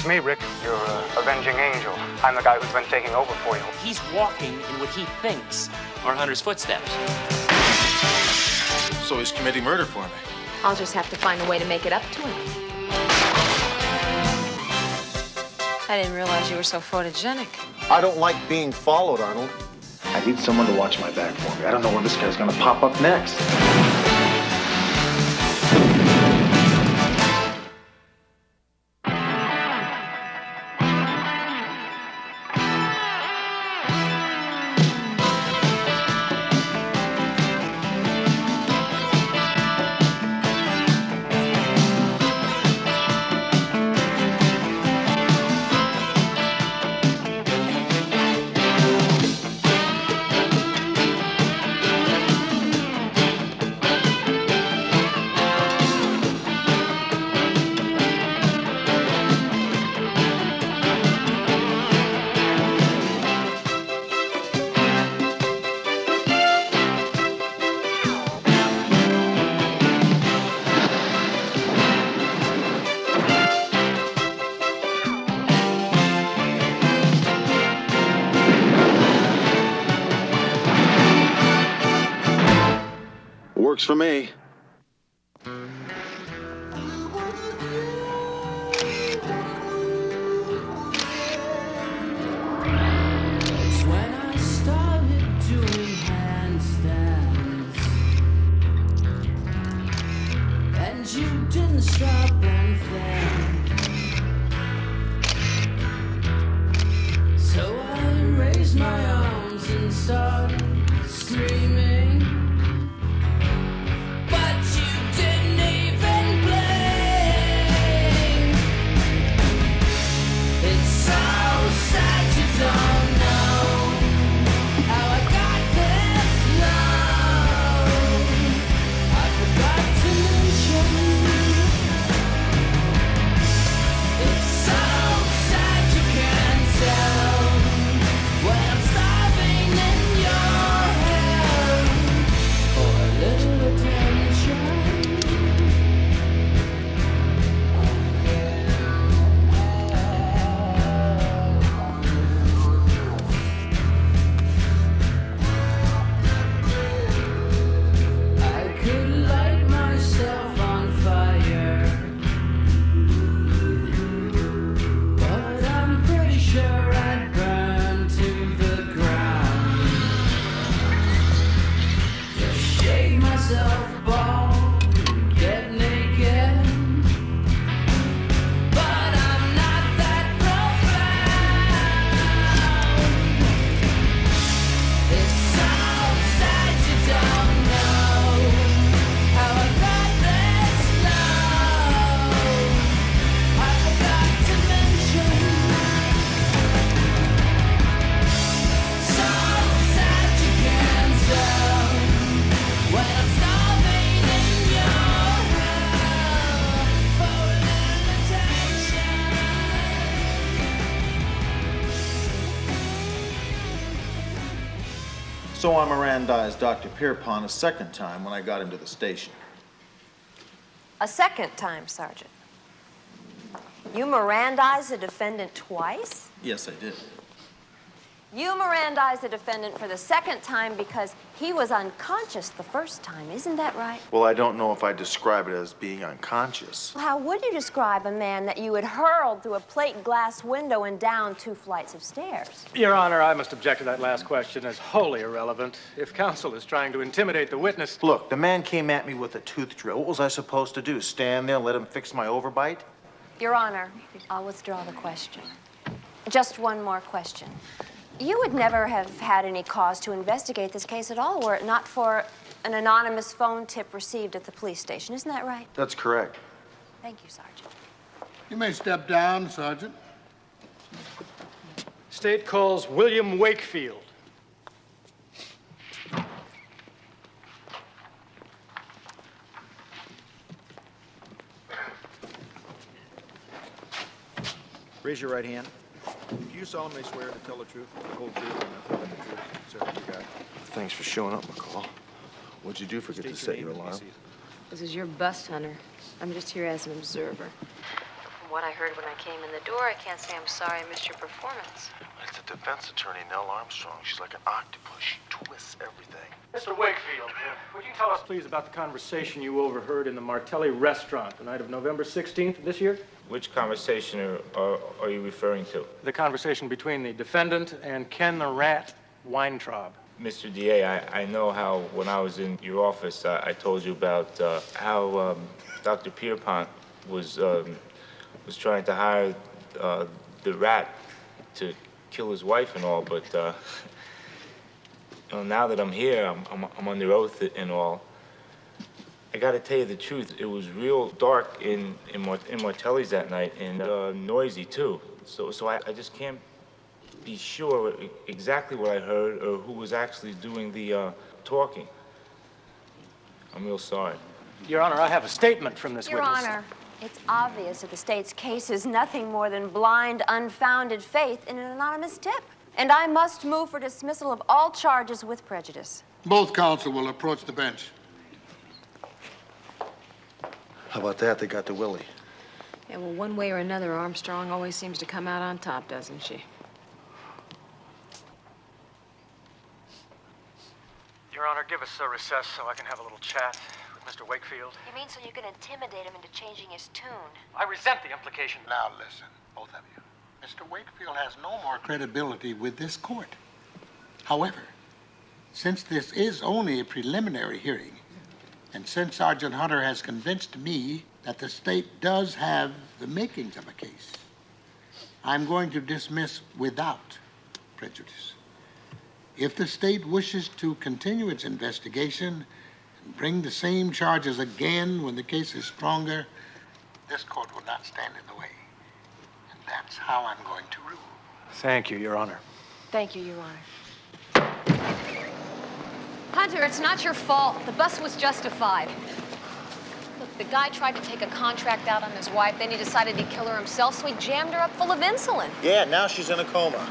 It's me, Rick. You're Avenging Angel. I'm the guy who's been taking over for you. He's walking in what he thinks are Hunter's footsteps. So he's committing murder for me. I'll just have to find a way to make it up to him. I didn't realize you were so photogenic. I don't like being followed, Arnold. I need someone to watch my back for me. I don't know where this guy's gonna pop up next. Works for me. When I started doing handstands, and you didn't stop and then. So I raised my arms and started screaming. But you didn't even blink. It's so sad you don't know how I got this low. I forgot to mention. It's so sad you can't tell when I'm starving in your hell for a little attention. I could light myself on fire, but I'm pretty sure I'd burn to the ground. Just shave myself bald, get naked, but I'm not that profound. It's so sad you don't know how I got this low. I forgot to mention. So sad you can't tell when I'm starving in your hell for a little attention. So I Mirandized Dr. Pierpont a second time when I got him to the station. A second time, Sergeant. You Mirandized the defendant twice? Yes, I did. You Mirandized the defendant for the second time because he was unconscious the first time. Isn't that right? Well, I don't know if I describe it as being unconscious. How would you describe a man that you had hurled through a plate glass window and down 2 flights of stairs? Your Honor, I must object to that last question as wholly irrelevant. If counsel is trying to intimidate the witness... Look, the man came at me with a tooth drill. What was I supposed to do? Stand there and let him fix my overbite? Your Honor, I'll withdraw the question. Just one more question. You would never have had any cause to investigate this case at all were it not for an anonymous phone tip received at the police station. Isn't that right? That's correct. Thank you, Sergeant. You may step down, Sergeant. State calls William Wakefield. Raise your right hand. Do you solemnly swear to tell the truth, the whole truth, and nothing but the truth? Sir, you got it. Thanks for showing up, McCall. What'd you do? Forget to set your alarm? This is your bust, Hunter. I'm just here as an observer. what I heard when I came in the door, I can't say I'm sorry I missed your performance. It's the defense attorney, Nell Armstrong. She's like an octopus. She twists everything. Mr. Wakefield, would you tell us, please, about the conversation you overheard in the Martelli restaurant the night of November 16th of this year? Which conversation are you referring to? The conversation between the defendant and Ken the Rat Weintraub. Mr. DA, I know how when I was in your office, I told you about how Dr. Pierpont was trying to hire the rat to kill his wife and all, but you know, now that I'm here, I'm under oath and all. I gotta tell you the truth, it was real dark in Martelli's that night and noisy too. So I just can't be sure exactly what I heard or who was actually doing the talking. I'm real sorry. Your Honor, I have a statement from this Your witness. Honor, it's obvious that the state's case is nothing more than blind, unfounded faith in an anonymous tip. And I must move for dismissal of all charges with prejudice. Both counsel will approach the bench. How about that? They got the Willie. Yeah, well, one way or another, Armstrong always seems to come out on top, doesn't she? Your Honor, give us a recess so I can have a little chat with Mr. Wakefield. You mean so you can intimidate him into changing his tune? I resent the implication. Now listen, both of you. Mr. Wakefield has no more credibility with this court. However, since this is only a preliminary hearing, and since Sergeant Hunter has convinced me that the state does have the makings of a case, I'm going to dismiss without prejudice. If the state wishes to continue its investigation and bring the same charges again when the case is stronger, this court will not stand in the way. And that's how I'm going to rule. Thank you, Your Honor. Thank you, Your Honor. Hunter, it's not your fault. The bus was justified. Look, the guy tried to take a contract out on his wife, then he decided he'd kill her himself, so he jammed her up full of insulin. Yeah, now she's in a coma.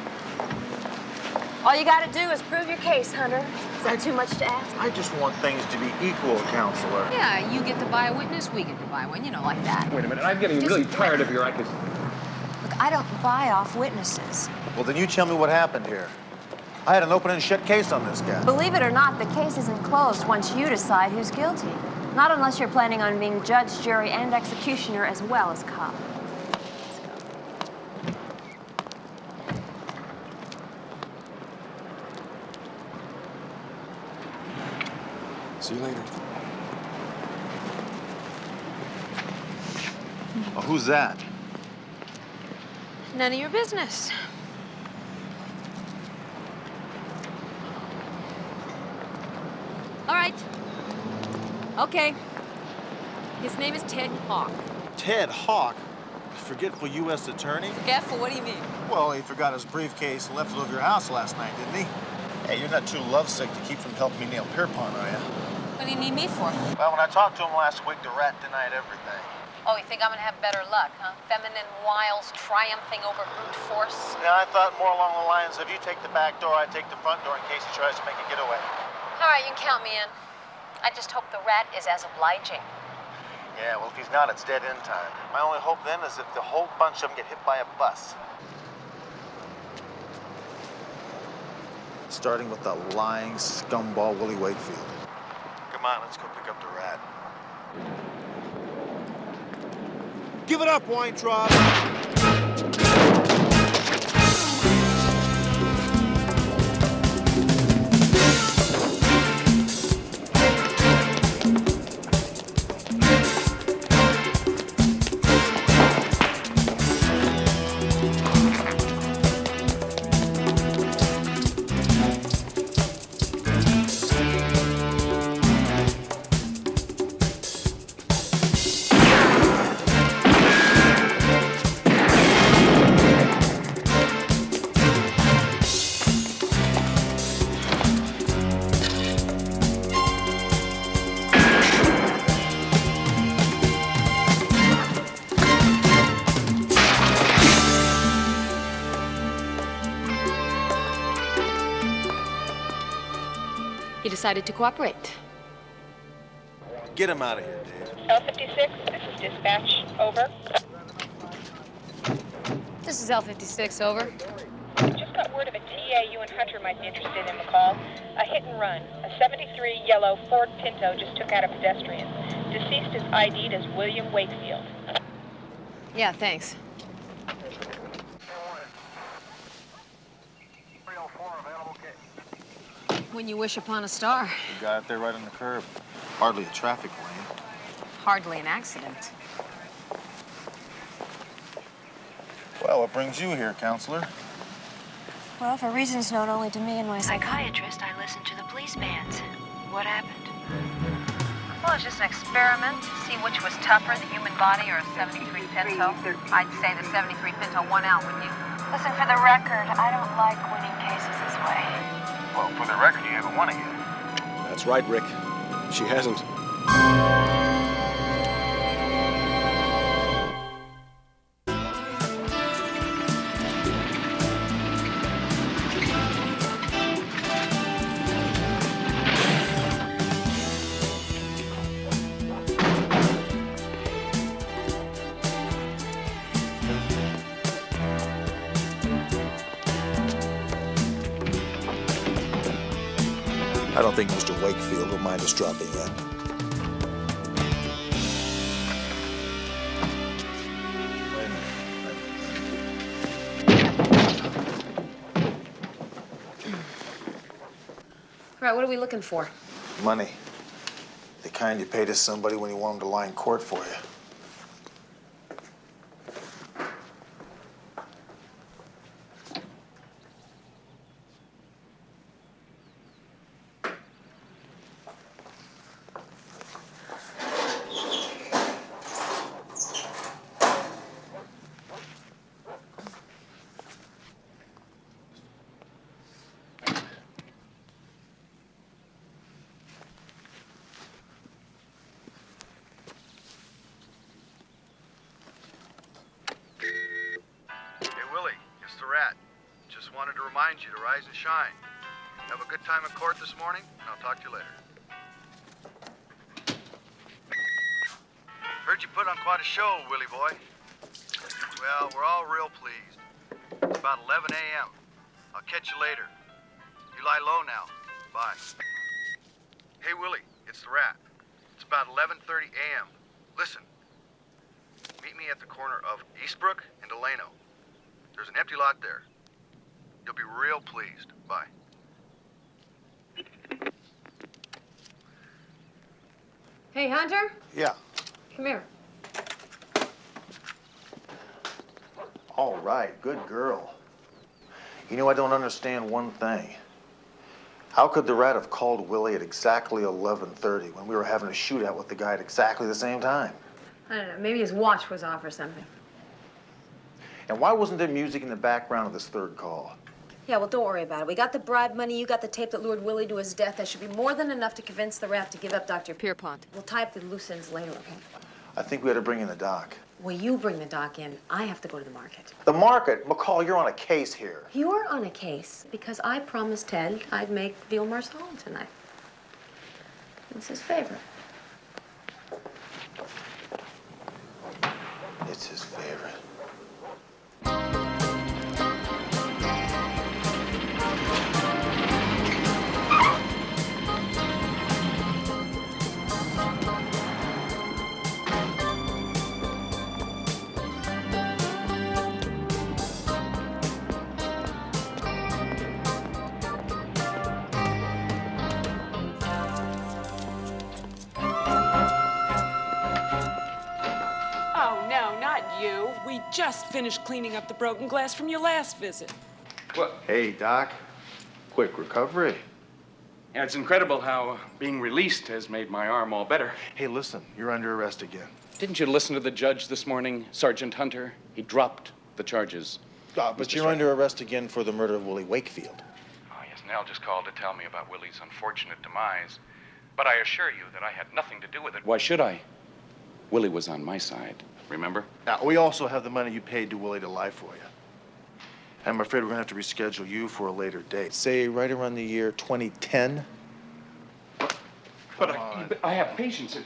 All you gotta do is prove your case, Hunter. Is that too much to ask? I just want things to be equal, Counselor. Yeah, you get to buy a witness, we get to buy one, you know, like that. Wait a minute, I'm getting really tired of your acting. Look, I don't buy off witnesses. Well, then you tell me what happened here. I had an open and shut case on this guy. Believe it or not, the case isn't closed once you decide who's guilty. Not unless you're planning on being judge, jury, and executioner as well as cop. Let's go. See you later. Well, who's that? None of your business. All right. Okay. His name is Ted Hawk. Ted Hawk? Forgetful U.S. attorney? Forgetful? What do you mean? Well, he forgot his briefcase and left it over your house last night, didn't he? Hey, you're not too lovesick to keep from helping me nail Pierpont, are you? What do you need me for? Well, when I talked to him last week, the rat denied everything. Oh, you think I'm gonna have better luck, huh? Feminine wiles triumphing over brute force? Yeah, I thought more along the lines of you take the back door, I take the front door in case he tries to make a getaway. All right, you can count me in. I just hope the rat is as obliging. Yeah, well, if he's not, it's dead end time. My only hope then is if the whole bunch of them get hit by a bus. Starting with the lying scumball Willie Wakefield. Come on, let's go pick up the rat. Give it up, Weintraub! He decided to cooperate. Get him out of here, Dave. L56, this is dispatch. Over. This is L56, over. Just got word of a TA you and Hunter might be interested in, McCall. A hit and run. A 73 yellow Ford Pinto just took out a pedestrian. Deceased is ID'd as William Wakefield. Yeah, thanks. When you wish upon a star. You got it there right on the curb. Hardly a traffic lane. Hardly an accident. Well, what brings you here, counselor? Well, for reasons known only to me and my psychiatrist, I listened to the police bands. What happened? Well, it's just an experiment to see which was tougher, the human body or a 73 Pinto. I'd say the 73 Pinto won out, wouldn't you? Listen, for the record, I don't like winning cases this way. Well, for the record, you haven't won it yet. That's right, Rick. She hasn't. I don't think Mr. Wakefield will mind us dropping in. All right, what are we looking for? Money. The kind you pay to somebody when you want them to lie in court for you. You to rise and shine. Have a good time in court this morning, and I'll talk to you later. Heard you put on quite a show, Willie boy. Well, we're all real pleased. It's about 11 a.m. I'll catch you later. You lie low now. Bye. Hey, Willie, it's the Rat. It's about 11:30 a.m. Listen, meet me at the corner of Eastbrook and Delano. There's an empty lot there. You'll be real pleased. Bye. Hey, Hunter? Yeah. Come here. All right, good girl. You know, I don't understand one thing. How could the Rat have called Willie at exactly 11:30 when we were having a shootout with the guy at exactly the same time? I don't know, maybe his watch was off or something. And why wasn't there music in the background of this third call? Yeah, well, don't worry about it. We got the bribe money, you got the tape that lured Willie to his death. That should be more than enough to convince the Rat to give up Dr. Pierpont. We'll tie up the loose ends later, okay? I think we ought to bring in the doc. Well, you bring the doc in. I have to go to the market. The market? McCall, you're on a case here. You're on a case because I promised Ted I'd make veal marsala tonight. It's his favorite. It's his favorite. We just finished cleaning up the broken glass from your last visit. What? Hey, Doc. Quick recovery. Yeah, it's incredible how being released has made my arm all better. Hey, listen, you're under arrest again. Didn't you listen to the judge this morning, Sergeant Hunter? He dropped the charges. But you're under arrest again for the murder of Willie Wakefield. Oh, yes, Nell just called to tell me about Willie's unfortunate demise. But I assure you that I had nothing to do with it. Why should I? Willie was on my side, remember? Now, we also have the money you paid to Willie to lie for you. I'm afraid we're gonna have to reschedule you for a later date. Say right around the year 2010. But I have patience.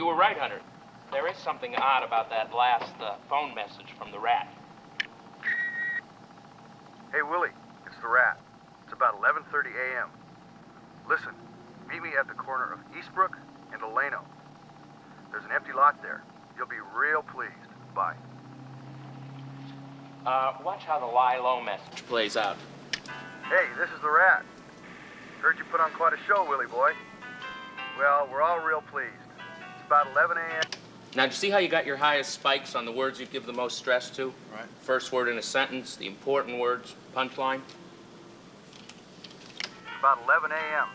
You were right, Hunter. There is something odd about that last phone message from the rat. Hey, Willie, it's the rat. It's about 11:30 a.m. Listen, meet me at the corner of Eastbrook and Delano. There's an empty lot there. You'll be real pleased. Bye. Watch how the lie low message plays out. Hey, this is the rat. Heard you put on quite a show, Willie boy. Well, we're all real pleased. It's about 11 a.m. Now, do you see how you got your highest spikes on the words you give the most stress to? Right. First word in a sentence, the important words, punchline. About 11 a.m.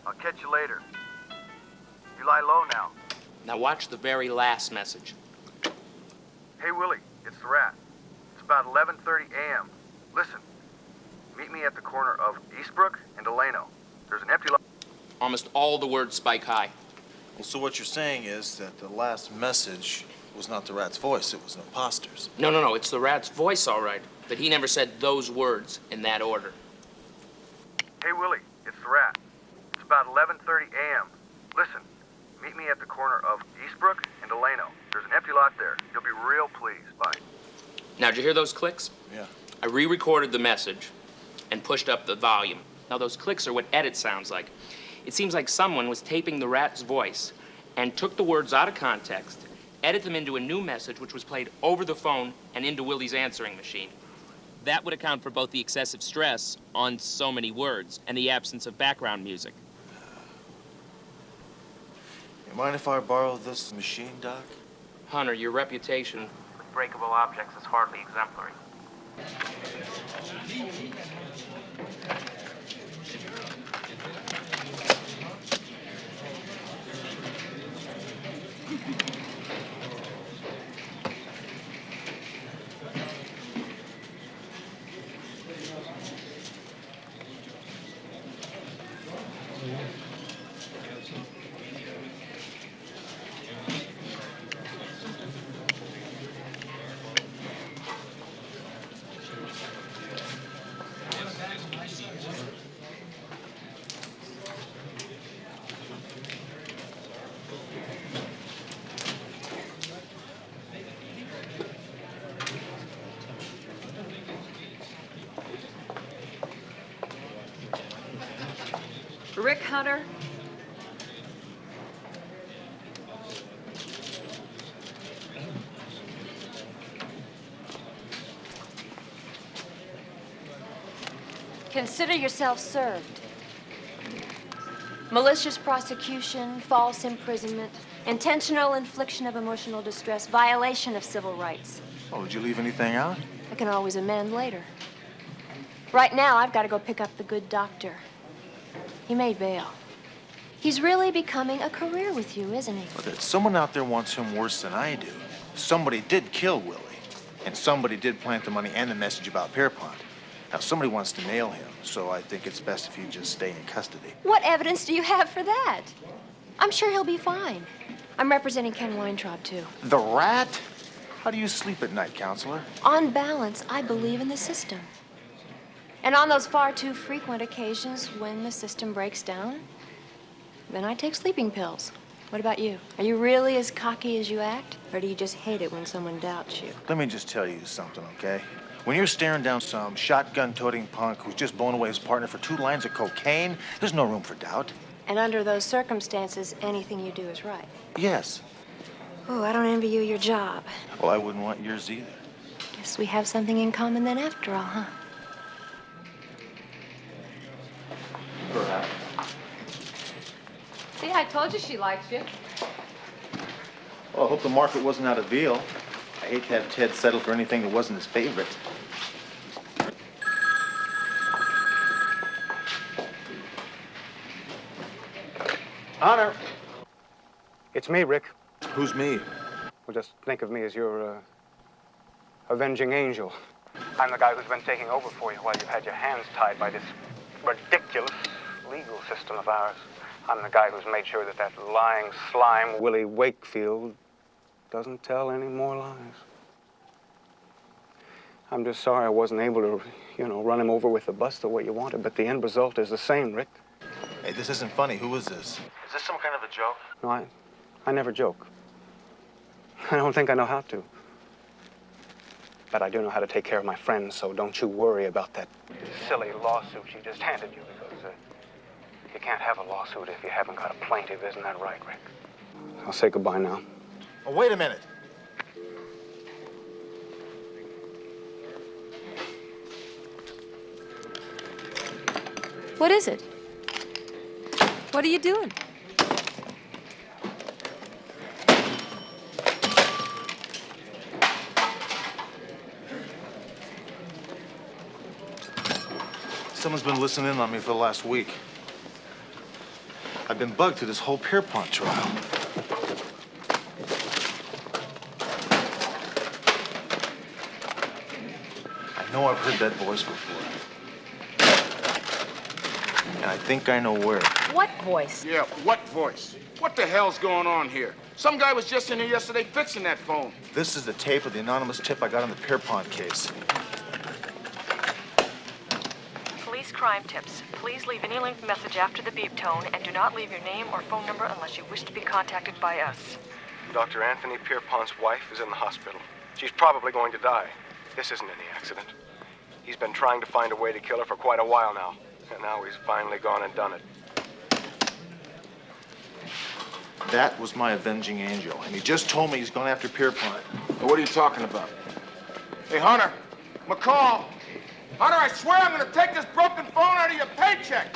I'll catch you later. You lie low now. Now watch the very last message. Hey, Willie, it's the rat. It's about 11:30 a.m. Listen, meet me at the corner of Eastbrook and Delano. There's an empty lot. Almost all the words spike high. Well, so what you're saying is that the last message was not the rat's voice, it was an imposter's. No, it's the rat's voice, all right. But he never said those words in that order. Hey, Willie, it's the rat. It's about 11:30 a.m. Listen, meet me at the corner of Eastbrook and Delano. There's an empty lot there. You'll be real pleased. Bye. Now, did you hear those clicks? Yeah. I re-recorded the message and pushed up the volume. Now, those clicks are what edit sounds like. It seems like someone was taping the rat's voice and took the words out of context, edited them into a new message which was played over the phone and into Willie's answering machine. That would account for both the excessive stress on so many words and the absence of background music. You mind if I borrow this machine, Doc? Hunter, your reputation with breakable objects is hardly exemplary. Rick Hunter? Consider yourself served. Malicious prosecution, false imprisonment, intentional infliction of emotional distress, violation of civil rights. Oh, did you leave anything out? I can always amend later. Right now, I've got to go pick up the good doctor. He made bail. He's really becoming a career with you, isn't he? Well, someone out there wants him worse than I do. Somebody did kill Willie, and somebody did plant the money and the message about Pierpont. Now, somebody wants to nail him, so I think it's best if you just stay in custody. What evidence do you have for that? I'm sure he'll be fine. I'm representing Ken Weintraub, too. The rat? How do you sleep at night, counselor? On balance, I believe in the system. And on those far too frequent occasions when the system breaks down, then I take sleeping pills. What about you? Are you really as cocky as you act? Or do you just hate it when someone doubts you? Let me just tell you something, okay? When you're staring down some shotgun-toting punk who's just blown away his partner for 2 lines of cocaine, there's no room for doubt. And under those circumstances, anything you do is right. Yes. Oh, I don't envy you your job. Well, I wouldn't want yours either. Guess we have something in common then after all, huh? Perhaps. See, I told you she liked you. Well, I hope the market wasn't out of veal. I hate to have Ted settle for anything that wasn't his favorite. Honor. It's me, Rick. Who's me? Well, just think of me as your, Avenging Angel. I'm the guy who's been taking over for you while you've had your hands tied by this ridiculous legal system of ours. I'm the guy who's made sure that that lying slime, Willie Wakefield, doesn't tell any more lies. I'm just sorry I wasn't able to, run him over with the bus the way you wanted, but the end result is the same, Rick. Hey, this isn't funny. Who is this? Is this some kind of a joke? No, I never joke. I don't think I know how to. But I do know how to take care of my friends, so don't you worry about that silly lawsuit she just handed you, because you can't have a lawsuit if you haven't got a plaintiff, isn't that right, Rick? I'll say goodbye now. Oh, wait a minute. What is it? What are you doing? Someone's been listening in on me for the last week. I've been bugged through this whole Pierpont trial. I know I've heard that voice before. And I think I know where. What voice? Yeah, what voice? What the hell's going on here? Some guy was just in here yesterday fixing that phone. This is the tape of the anonymous tip I got on the Pierpont case. Police crime tips. Please leave any length message after the beep tone and do not leave your name or phone number unless you wish to be contacted by us. Dr. Anthony Pierpont's wife is in the hospital. She's probably going to die. This isn't any accident. He's been trying to find a way to kill her for quite a while now. And now he's finally gone and done it. That was my Avenging Angel, and he just told me he's gone after Pierpont. What are you talking about? Hey, Hunter! McCall! Hunter, I swear I'm gonna take this broken phone out of your paycheck!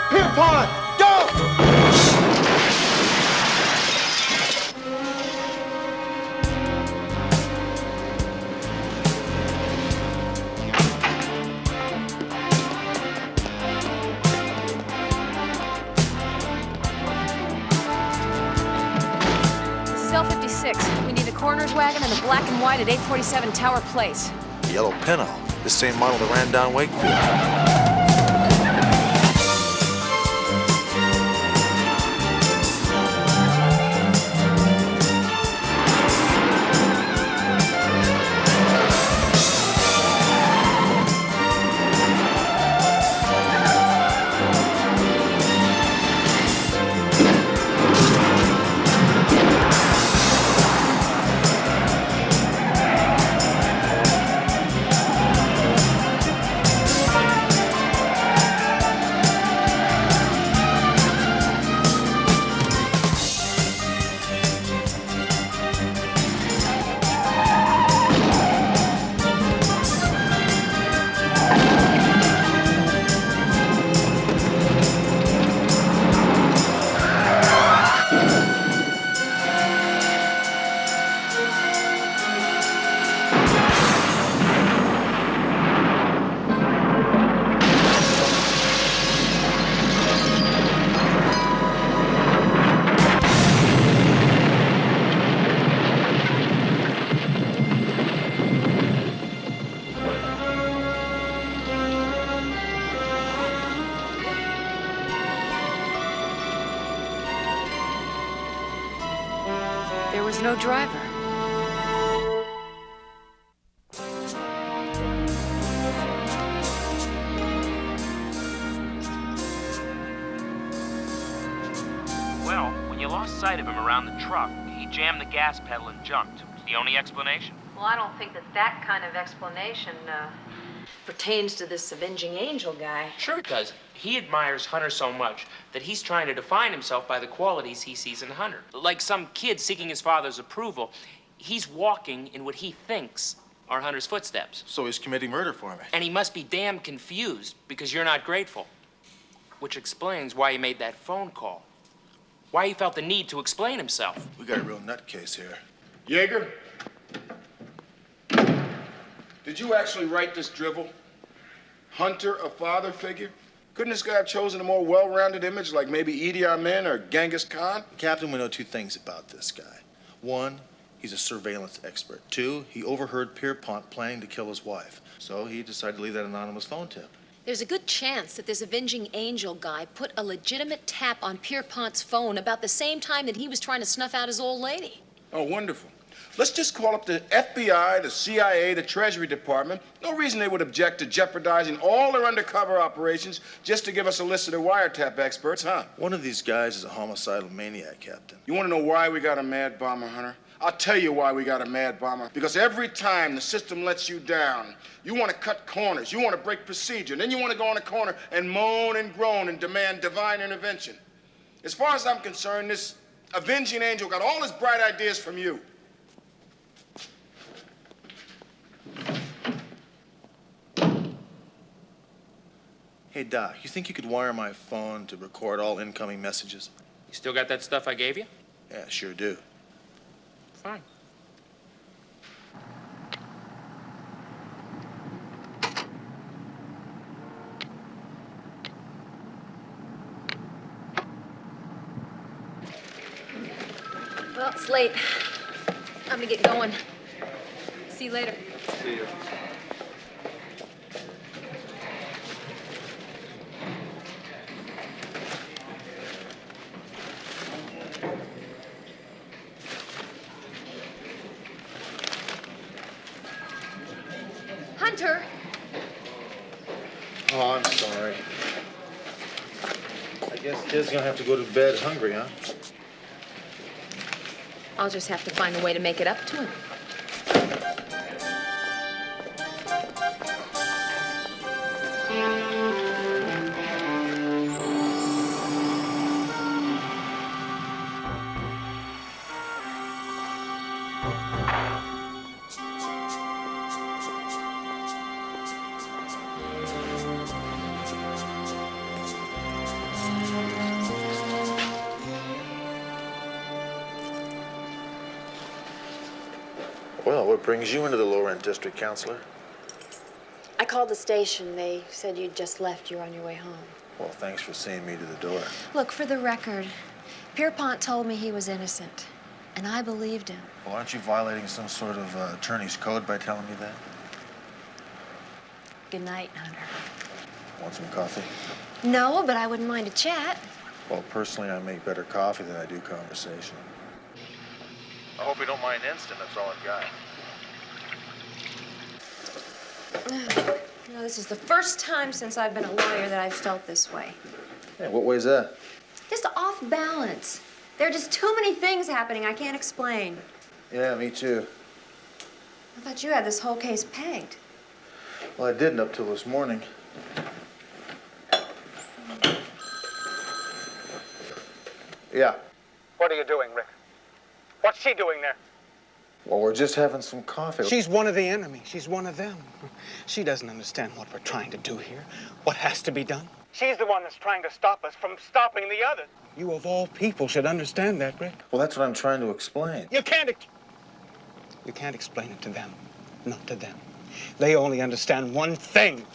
Pierpont, don't! This is L56. We need a coroner's wagon and a black and white at 847 Tower Place. Yellow Pinto, the same model that ran down Wakefield. There was no driver. the truck, he jammed the gas pedal and jumped. It's the only explanation. Well, I don't think that kind of explanation pertains to this Avenging Angel guy. Sure it does. He admires Hunter so much that he's trying to define himself by the qualities he sees in Hunter. Like some kid seeking his father's approval, he's walking in what he thinks are Hunter's footsteps. So he's committing murder for me. And he must be damn confused because you're not grateful. Which explains why he made that phone call. Why he felt the need to explain himself. We got a real nutcase here. Jaeger? Did you actually write this drivel? Hunter, a father figure? Couldn't this guy have chosen a more well-rounded image like maybe Idi Amin or Genghis Khan? Captain, we know two things about this guy. One, he's a surveillance expert. Two, he overheard Pierpont planning to kill his wife. So he decided to leave that anonymous phone tip. There's a good chance that this Avenging Angel guy put a legitimate tap on Pierpont's phone about the same time that he was trying to snuff out his old lady. Oh, wonderful. Let's just call up the FBI, the CIA, the Treasury Department. No reason they would object to jeopardizing all their undercover operations just to give us a list of their wiretap experts, huh? One of these guys is a homicidal maniac, Captain. You want to know why we got a mad bomber, Hunter? I'll tell you why we got a mad bomber. Because every time the system lets you down, you want to cut corners, you want to break procedure, and then you want to go on a corner and moan and groan and demand divine intervention. As far as I'm concerned, this Avenging Angel got all his bright ideas from you. Hey, Doc, you think you could wire my phone to record all incoming messages? You still got that stuff I gave you? Yeah, sure do. Fine. Well, it's late. I'm gonna get going. See you later. See you. Hunter! Oh, I'm sorry. I guess Kid's gonna have to go to bed hungry, huh? I'll just have to find a way to make it up to him. Well, what brings you into the lower-end district, counselor? I called the station. They said you'd just left. You're on your way home. Well, thanks for seeing me to the door. Look, for the record, Pierpont told me he was innocent, and I believed him. Well, aren't you violating some sort of attorney's code by telling me that? Good night, Hunter. Want some coffee? No, but I wouldn't mind a chat. Well, personally, I make better coffee than I do conversation. I hope you don't mind instant. That's all I've got. You know, this is the first time since I've been a lawyer that I've felt this way. Hey, what way's that? Just off balance. There are just too many things happening I can't explain. Yeah, me too. I thought you had this whole case pegged. Well, I didn't up till this morning. Yeah. What are you doing, Rick? What's she doing there? Well, we're just having some coffee. She's one of the enemy. She's one of them. She doesn't understand what we're trying to do here, what has to be done. She's the one that's trying to stop us from stopping the other. You, of all people, should understand that, Rick. Well, that's what I'm trying to explain. You can't explain it to them. Not to them. They only understand one thing.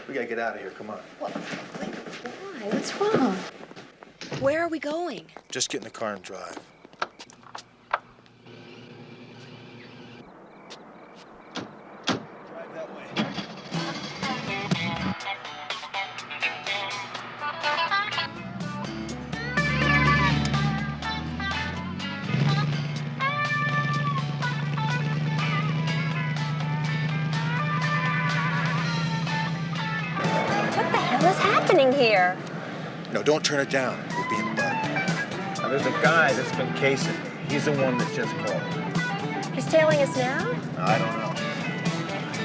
We gotta get out of here. Come on. Why? What's wrong? Where are we going? Just get in the car and drive. What the hell is happening here? No, don't turn it down. We're being bugged. Now, there's a guy that's been casing me. He's the one that just called. He's tailing us now? I don't know.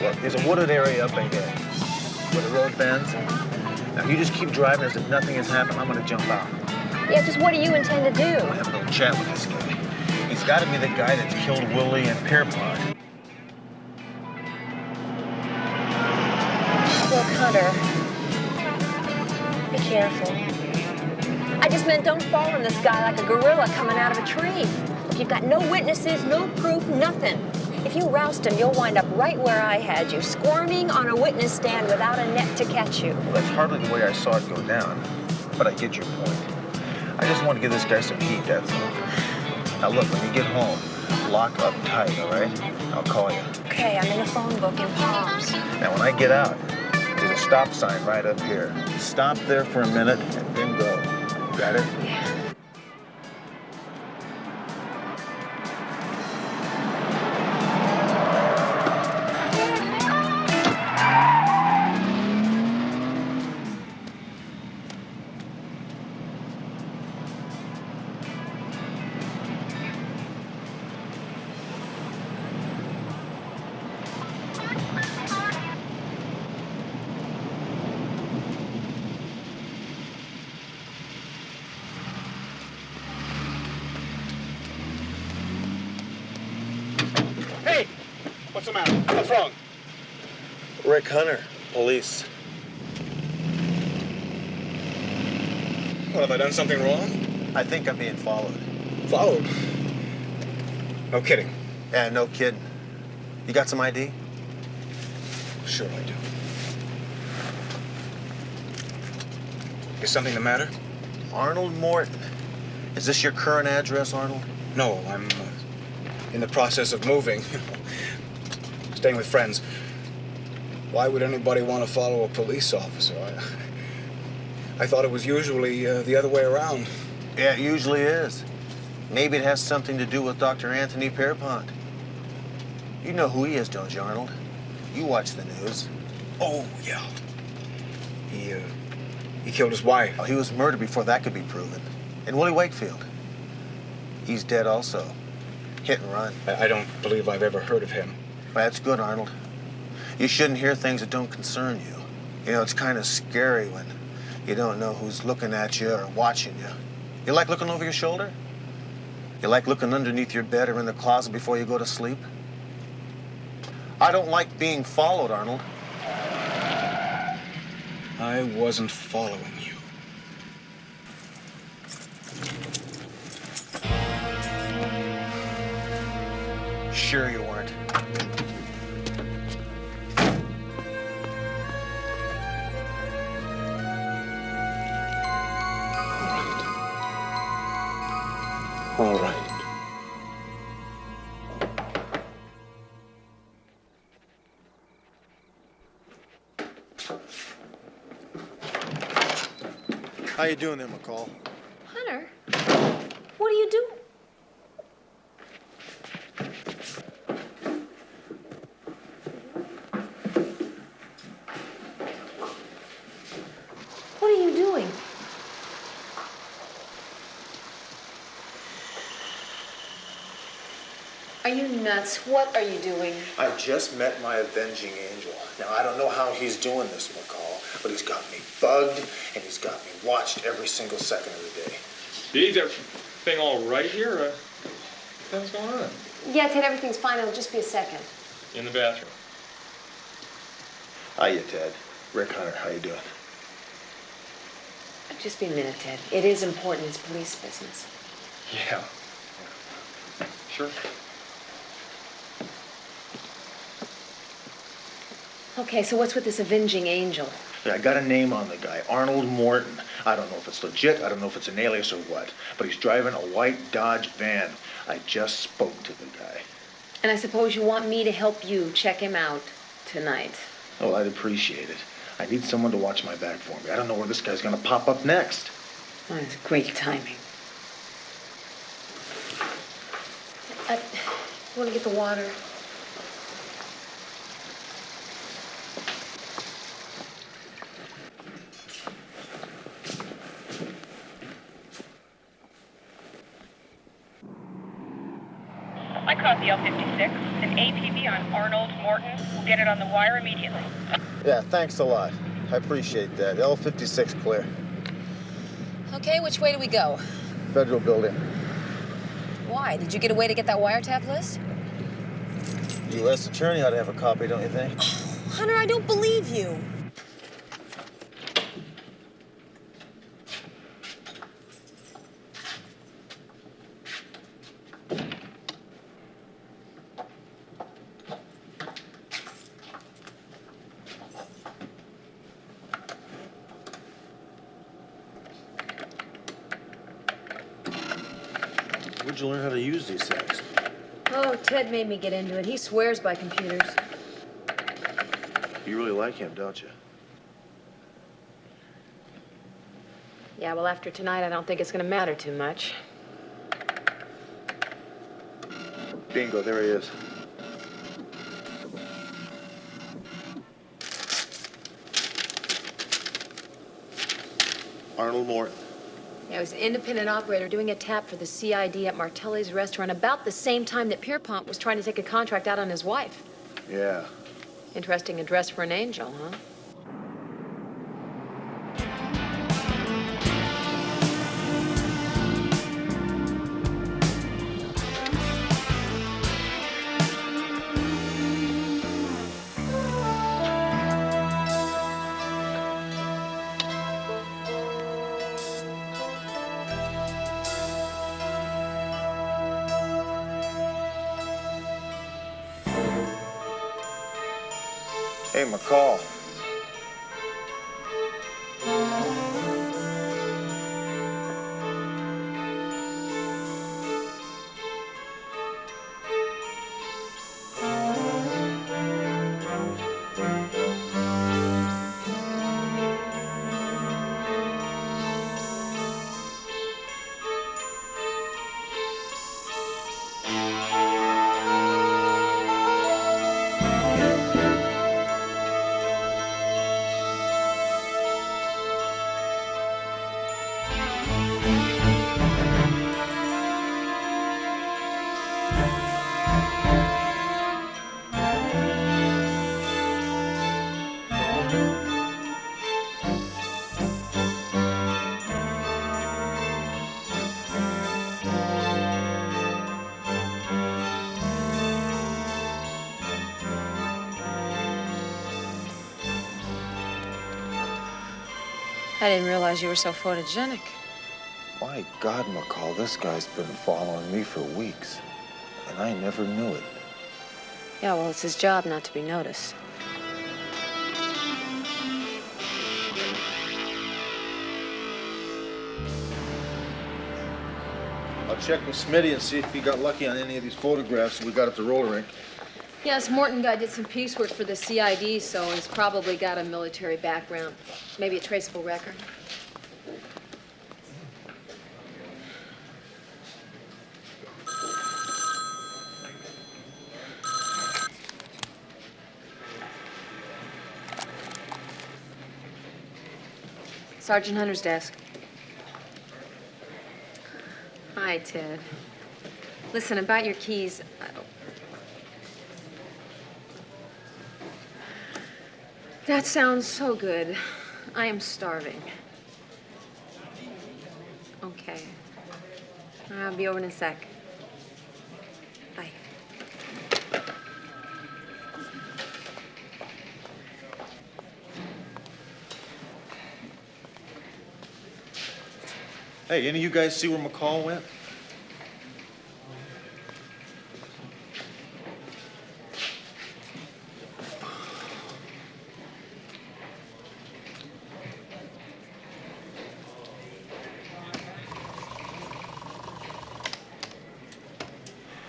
Look, there's a wooded area up ahead where the road bends. Now, you just keep driving as if nothing has happened. I'm gonna jump out. Yeah, just what do you intend to do? I'm gonna have a little chat with this guy. He's gotta be the guy that's killed Willie and Pierpont. Look, Hunter, be careful. I just meant don't fall on this guy like a gorilla coming out of a tree. Look, you've got no witnesses, no proof, nothing. If you roust him, you'll wind up right where I had you, squirming on a witness stand without a net to catch you. Well, that's hardly the way I saw it go down, but I get your point. I just want to give this guy some heat, that's all. Now look, when you get home, lock up tight, all right? I'll call you. Okay, I'm in a phone book in Palms. Now, when I get out, there's a stop sign right up here. Stop there for a minute and then go. Got it? Yeah. What's the matter? What's wrong? Rick Hunter, police. What, have I done something wrong? I think I'm being followed. Followed? No kidding. Yeah, no kidding. You got some ID? Sure I do. Is something the matter? Arnold Morton. Is this your current address, Arnold? No, I'm in the process of moving. Staying with friends. Why would anybody want to follow a police officer? I thought it was usually the other way around. Yeah, it usually is. Maybe it has something to do with Dr. Anthony Pierpont. You know who he is, don't you, Arnold? You watch the news. Oh, yeah. He killed his wife. Oh, he was murdered before that could be proven. And Willie Wakefield. He's dead also. Hit and run. I don't believe I've ever heard of him. Well, that's good, Arnold. You shouldn't hear things that don't concern you. You know, it's kind of scary when you don't know who's looking at you or watching you. You like looking over your shoulder? You like looking underneath your bed or in the closet before you go to sleep? I don't like being followed, Arnold. I wasn't following you. Sure you weren't. All right. How you doing there, McCall? Hunter, what are you doing? What are you doing? Are you nuts? What are you doing? I just met my Avenging Angel. Now, I don't know how he's doing this, McCall, but he's got me bugged, and he's got me watched every single second of the day. Is everything all right here? What the hell's going on? Yeah, Ted, everything's fine. It'll just be a second. In the bathroom. Hiya, Ted. Rick Hunter, how you doing? Just be a minute, Ted. It is important. It's police business. Yeah. Sure. Okay, so what's with this Avenging Angel? Yeah, I got a name on the guy, Arnold Morton. I don't know if it's legit, I don't know if it's an alias or what, but he's driving a white Dodge van. I just spoke to the guy. And I suppose you want me to help you check him out tonight. Oh, I'd appreciate it. I need someone to watch my back for me. I don't know where this guy's gonna pop up next. Oh, it's great timing. You want to get the water? I caught the L-56. An APB on Arnold, Morton. We'll get it on the wire immediately. Yeah, thanks a lot. I appreciate that. L-56 clear. Okay, which way do we go? Federal building. Why? Did you get away to get that wiretap list? U.S. attorney ought to have a copy, don't you think? Hunter, I don't believe you. Where'd you learn how to use these things? Oh, Ted made me get into it. He swears by computers. You really like him, don't you? Yeah, well, after tonight, I don't think it's gonna matter too much. Bingo, there he is. Arnold Morton. Yeah, I was an independent operator doing a tap for the CID at Martelli's restaurant about the same time that Pierpont was trying to take a contract out on his wife. Yeah. Interesting address for an angel, huh? Hey, McCall. I didn't realize you were so photogenic. My God, McCall, this guy's been following me for weeks, and I never knew it. Yeah, well, it's his job not to be noticed. I'll check with Smitty and see if he got lucky on any of these photographs we got at the roller rink. Yeah, this Morton guy did some piecework for the CID, so he's probably got a military background. Maybe a traceable record. Sergeant Hunter's desk. Hi, Ted. Listen, about your keys. That sounds so good. I am starving. Okay. I'll be over in a sec. Bye. Hey, any of you guys see where McCall went?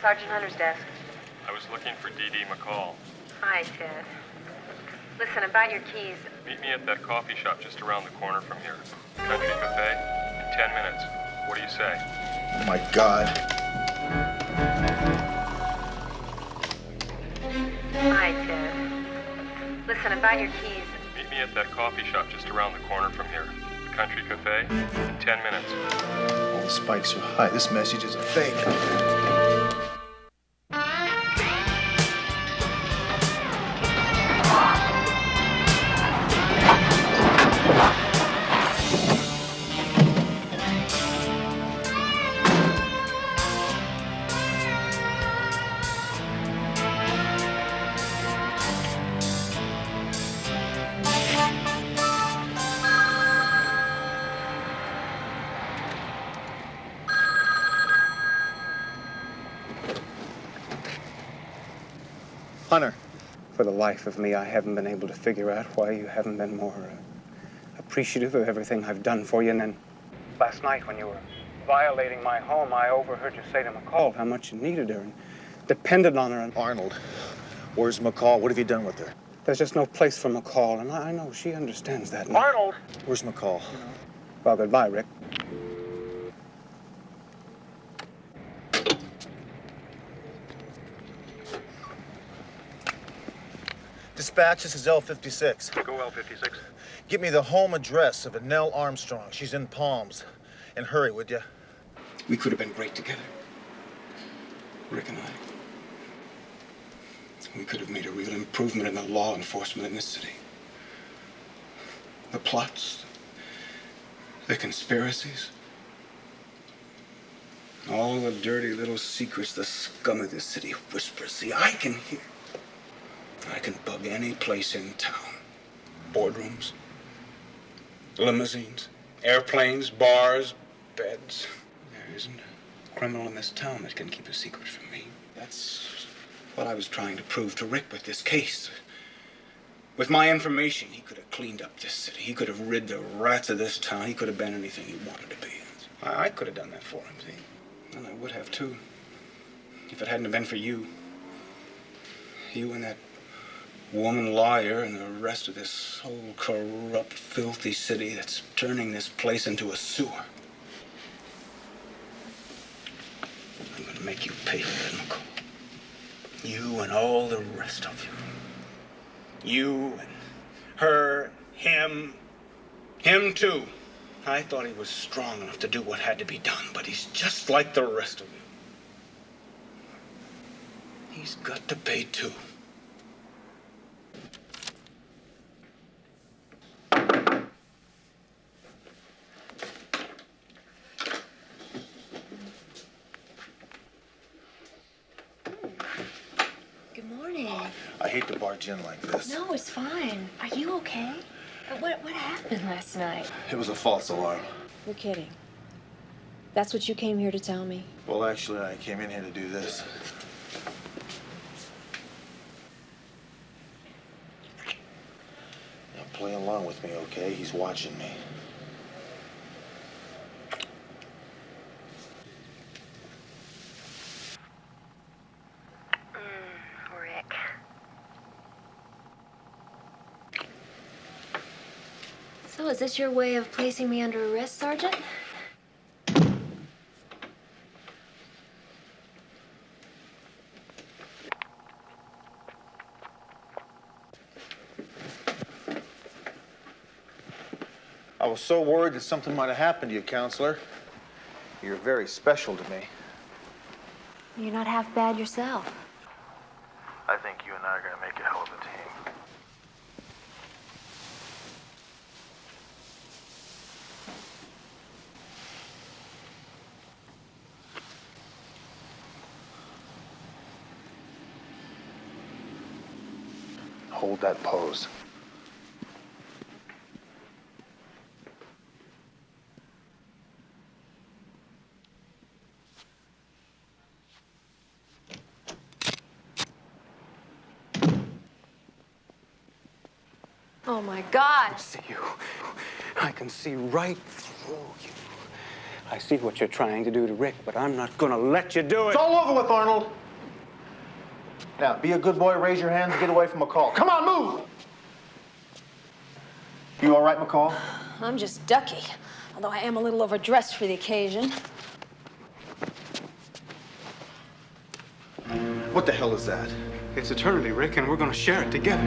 Sergeant Hunter's desk. I was looking for D.D. McCall. Hi, Ted. Listen, about your keys. Meet me at that coffee shop just around the corner from here. Country Cafe. In 10 minutes. What do you say? Oh, my God. Hi, Ted. Listen, about your keys. Meet me at that coffee shop just around the corner from here. Country Cafe. In 10 minutes. All the spikes are high. This message is a fake. Hunter. For the life of me, I haven't been able to figure out why you haven't been more appreciative of everything I've done for you. And then last night when you were violating my home, I overheard you say to McCall how much you needed her and depended on her. And Arnold, where's McCall? What have you done with her? There's just no place for McCall, and I know she understands that. And Arnold! Where's McCall? Well, goodbye, Rick. Dispatch, this is L56. Go L56. Give me the home address of Annelle Armstrong. She's in Palms. And hurry, would you? We could have been great together. Rick and I. We could have made a real improvement in the law enforcement in this city. The plots, the conspiracies, all the dirty little secrets the scum of this city whispers. See, I can hear. I can bug any place in town. Boardrooms, limousines, airplanes, bars, beds. There isn't a criminal in this town that can keep a secret from me. That's what I was trying to prove to Rick with this case. With my information, he could have cleaned up this city. He could have rid the rats of this town. He could have been anything he wanted to be. I could have done that for him, see? And I would have, too. If it hadn't been for you. You and that woman liar and the rest of this whole corrupt, filthy city that's turning this place into a sewer. I'm gonna make you pay for that, McCall. You and all the rest of you. You and her, him too. I thought he was strong enough to do what had to be done, but he's just like the rest of you. He's got to pay too. I hate to barge in like this. No, it's fine. Are you okay? What happened last night? It was a false alarm. You're kidding. That's what you came here to tell me? Well, actually, I came in here to do this. Now, play along with me, okay? He's watching me. Rick. So is this your way of placing me under arrest, Sergeant? I was so worried that something might have happened to you, counselor. You're very special to me. You're not half bad yourself. I think you and I are going to make a hell of a team. Hold that pose. Oh, my God. I see you. I can see right through you. I see what you're trying to do to Rick, but I'm not gonna let you do it. It's all over with, Arnold. Now, be a good boy, raise your hands, and get away from McCall. Come on, move! You all right, McCall? I'm just ducky, although I am a little overdressed for the occasion. What the hell is that? It's eternity, Rick, and we're gonna share it together.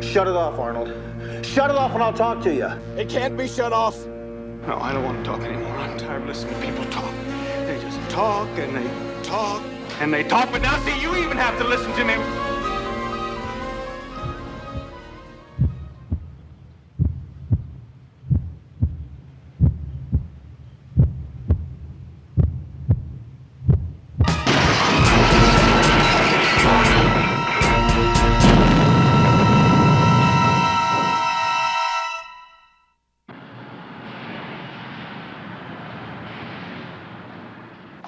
Shut it off, Arnold. Shut it off and I'll talk to you. It can't be shut off. No, I don't want to talk anymore. I'm tired of listening to people talk. They just talk and they talk and they talk, but now see, you even have to listen to me.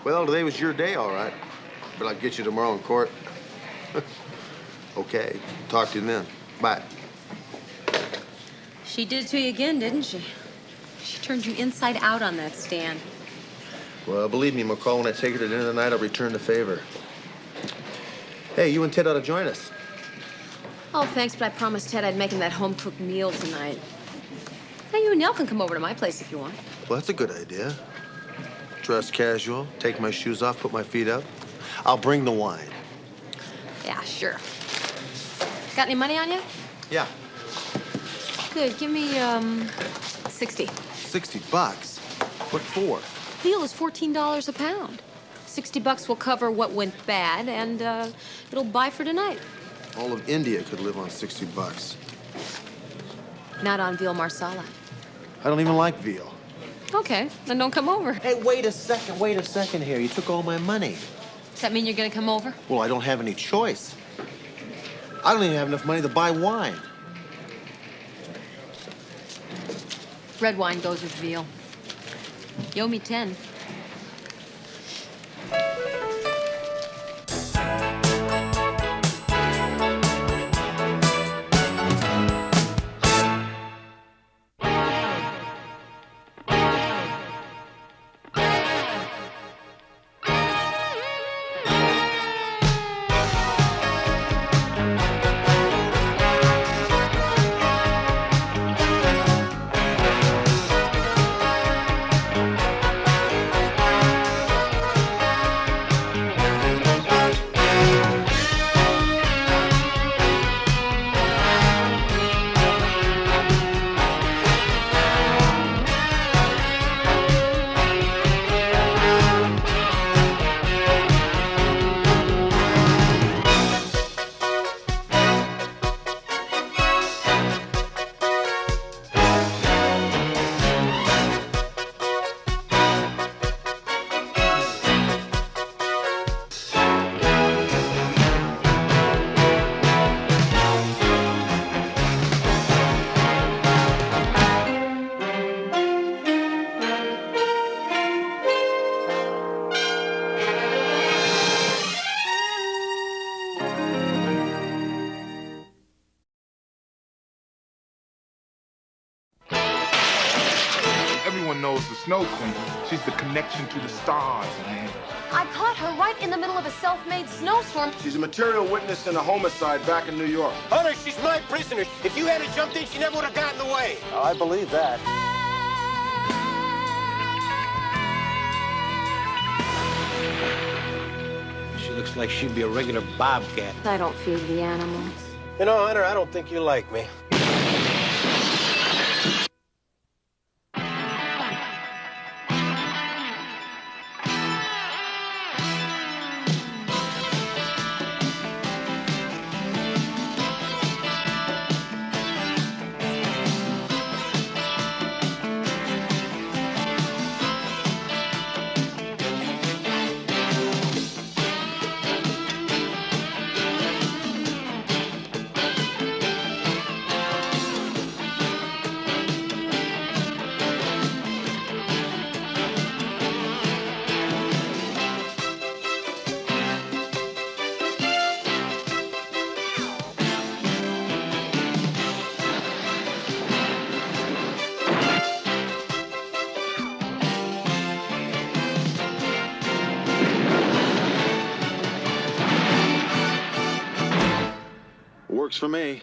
Well, today was your day, all right. But I'll get you tomorrow in court. Okay, talk to you then. Bye. She did it to you again, didn't she? She turned you inside out on that stand. Well, believe me, McCall, when I take her to dinner tonight, I'll return the favor. Hey, you and Ted ought to join us. Oh, thanks, but I promised Ted I'd make him that home-cooked meal tonight. Hey, you and Nell can come over to my place if you want. Well, that's a good idea. Dress casual, take my shoes off, put my feet up. I'll bring the wine. Yeah, sure. Got any money on you? Yeah. Good. Give me, 60. $60? What for? Veal is $14 a pound. $60 will cover what went bad, and, it'll buy for tonight. All of India could live on $60. Not on veal marsala. I don't even like veal. Okay, then don't come over. Hey, wait a second here. You took all my money. Does that mean you're gonna come over? Well, I don't have any choice. I don't even have enough money to buy wine. Red wine goes with veal. You owe me 10. Everyone knows the Snow Queen. She's the connection to the stars, man. I caught her right in the middle of a self-made snowstorm. She's a material witness in a homicide back in New York. Hunter, she's my prisoner. If you hadn't jumped in, she never would have gotten away. Oh, I believe that. She looks like she'd be a regular bobcat. I don't feed the animals. You know, Hunter, I don't think you like me. Works for me.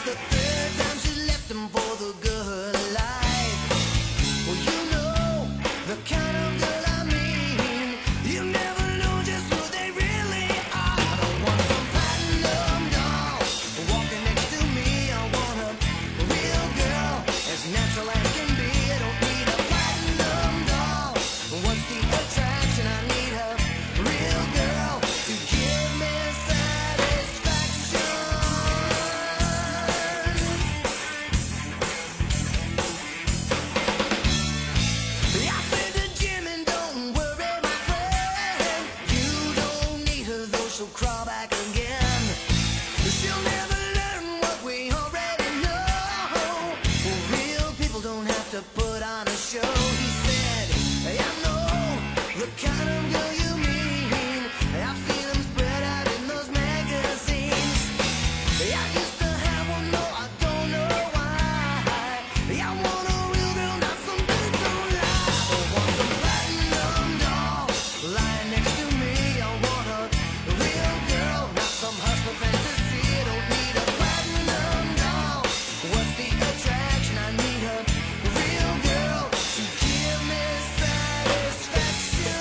The she'll crawl back again. She'll never learn what we already know. Real people don't have to put on a show. He said, I know the kind of girl you mean. I've seen them spread out in those magazines. I used to have one, no, I don't know why. I want a real girl, not some bitch don't lie. I want the platinum doll lying next to me. I want a real girl, not some hustler fantasy. I don't need a platinum doll. What's the attraction? I need a real girl to give me satisfaction.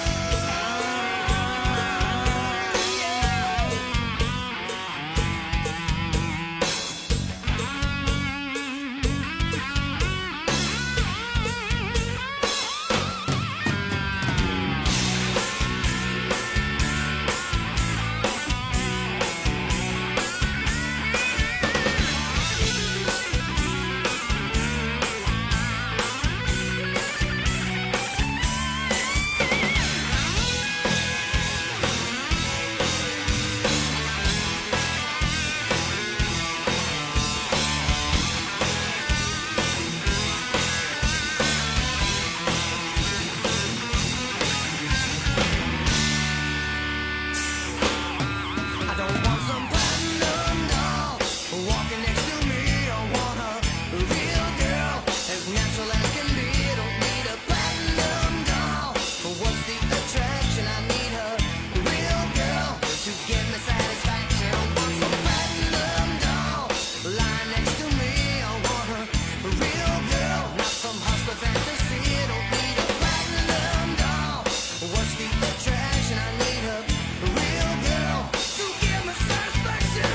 I don't want some platinum doll walking next to me. I want a real girl, as natural as can be. I don't need a platinum doll. What's the attraction? I need a real girl to give me satisfaction. I want some platinum doll lying next to me. I want a real girl, not some hustler fantasy. I don't need a platinum doll. What's the attraction? I need a real girl to give me satisfaction.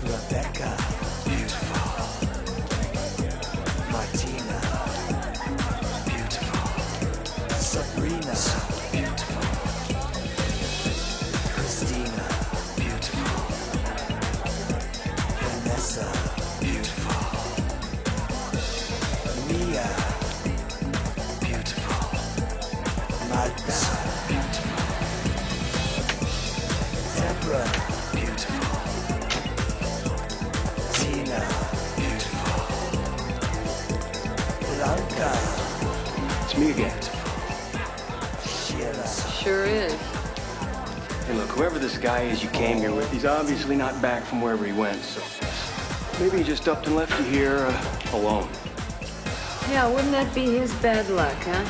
Rebecca, beautiful. Martina, beautiful. Sabrina, beautiful. Christina, beautiful. Vanessa, beautiful. Mia, beautiful. Magda, beautiful. Deborah, beautiful. Tina, beautiful. Blanca, It's me again. Sheila. Sure is. Hey, look, whoever this guy is you came here with, he's obviously not back from wherever he went, so maybe he just upped and left you here alone. Yeah, wouldn't that be his bad luck, huh?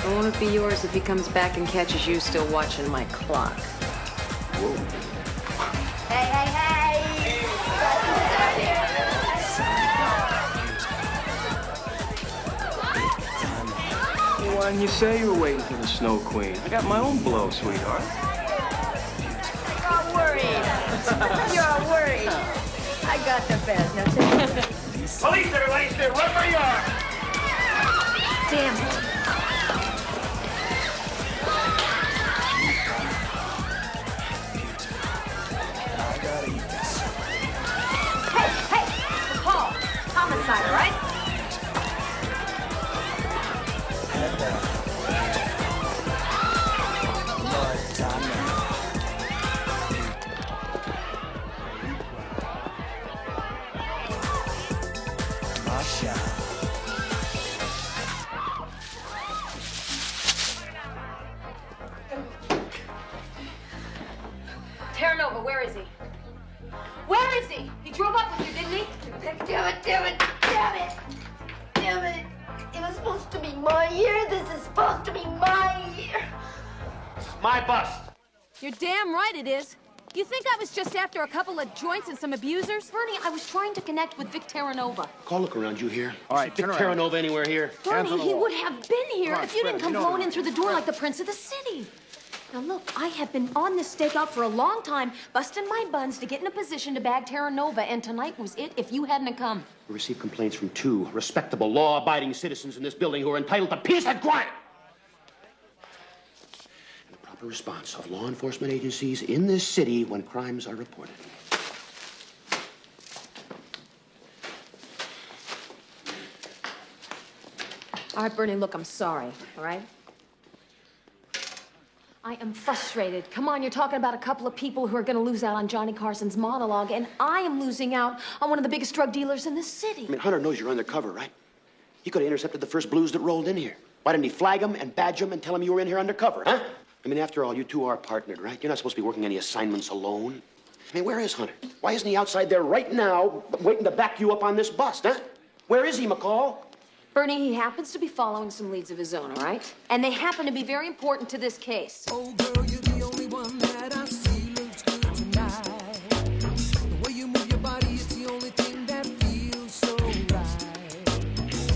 Or won't it be yours if he comes back and catches you still watching my clock? Whoa. Hey, hey, hey! Why didn't you say you were waiting for the Snow Queen? I got my own blow, sweetheart. You're worried. You're worried. I got the best. Now take it. Police, everybody, stay right where you are. Damn it. Hey, McCall, homicide, all right? Masha. Terranova, where is he? Where is he? He drove up with you, didn't he? Damn it, damn it, damn it, damn it. It was supposed to be my year. This is supposed to be my year. My bus. You're damn right it is. You think I was just after a couple of joints and some abusers? Bernie, I was trying to connect with Vic Terranova. Call, look around you here. All right, Vic turn around. Terranova anywhere here? Bernie, he would have been here Come on, if you didn't Fred, come you know blowing the- in through the door like the prince of the city. Now, look, I have been on this stakeout for a long time, busting my buns to get in a position to bag Terra Nova, and tonight was it if you hadn't have come. We received complaints from 2 respectable, law-abiding citizens in this building who are entitled to peace and quiet. And the proper response of law enforcement agencies in this city when crimes are reported. All right, Bernie, look, I'm sorry, all right? I am frustrated. Come on, you're talking about a couple of people who are going to lose out on Johnny Carson's monologue, and I am losing out on one of the biggest drug dealers in the city. I mean, Hunter knows you're undercover, right? He could have intercepted the first blues that rolled in here. Why didn't he flag him and badge him and tell him you were in here undercover, huh? I mean, after all, you two are partnered, right? You're not supposed to be working any assignments alone. I mean, where is Hunter? Why isn't he outside there right now waiting to back you up on this bust, huh? Where is he, McCall? Bernie, he happens to be following some leads of his own, all right? And they happen to be very important to this case. Oh, girl, you're the only one that I see looks good tonight. The way you move your body is the only thing that feels so right.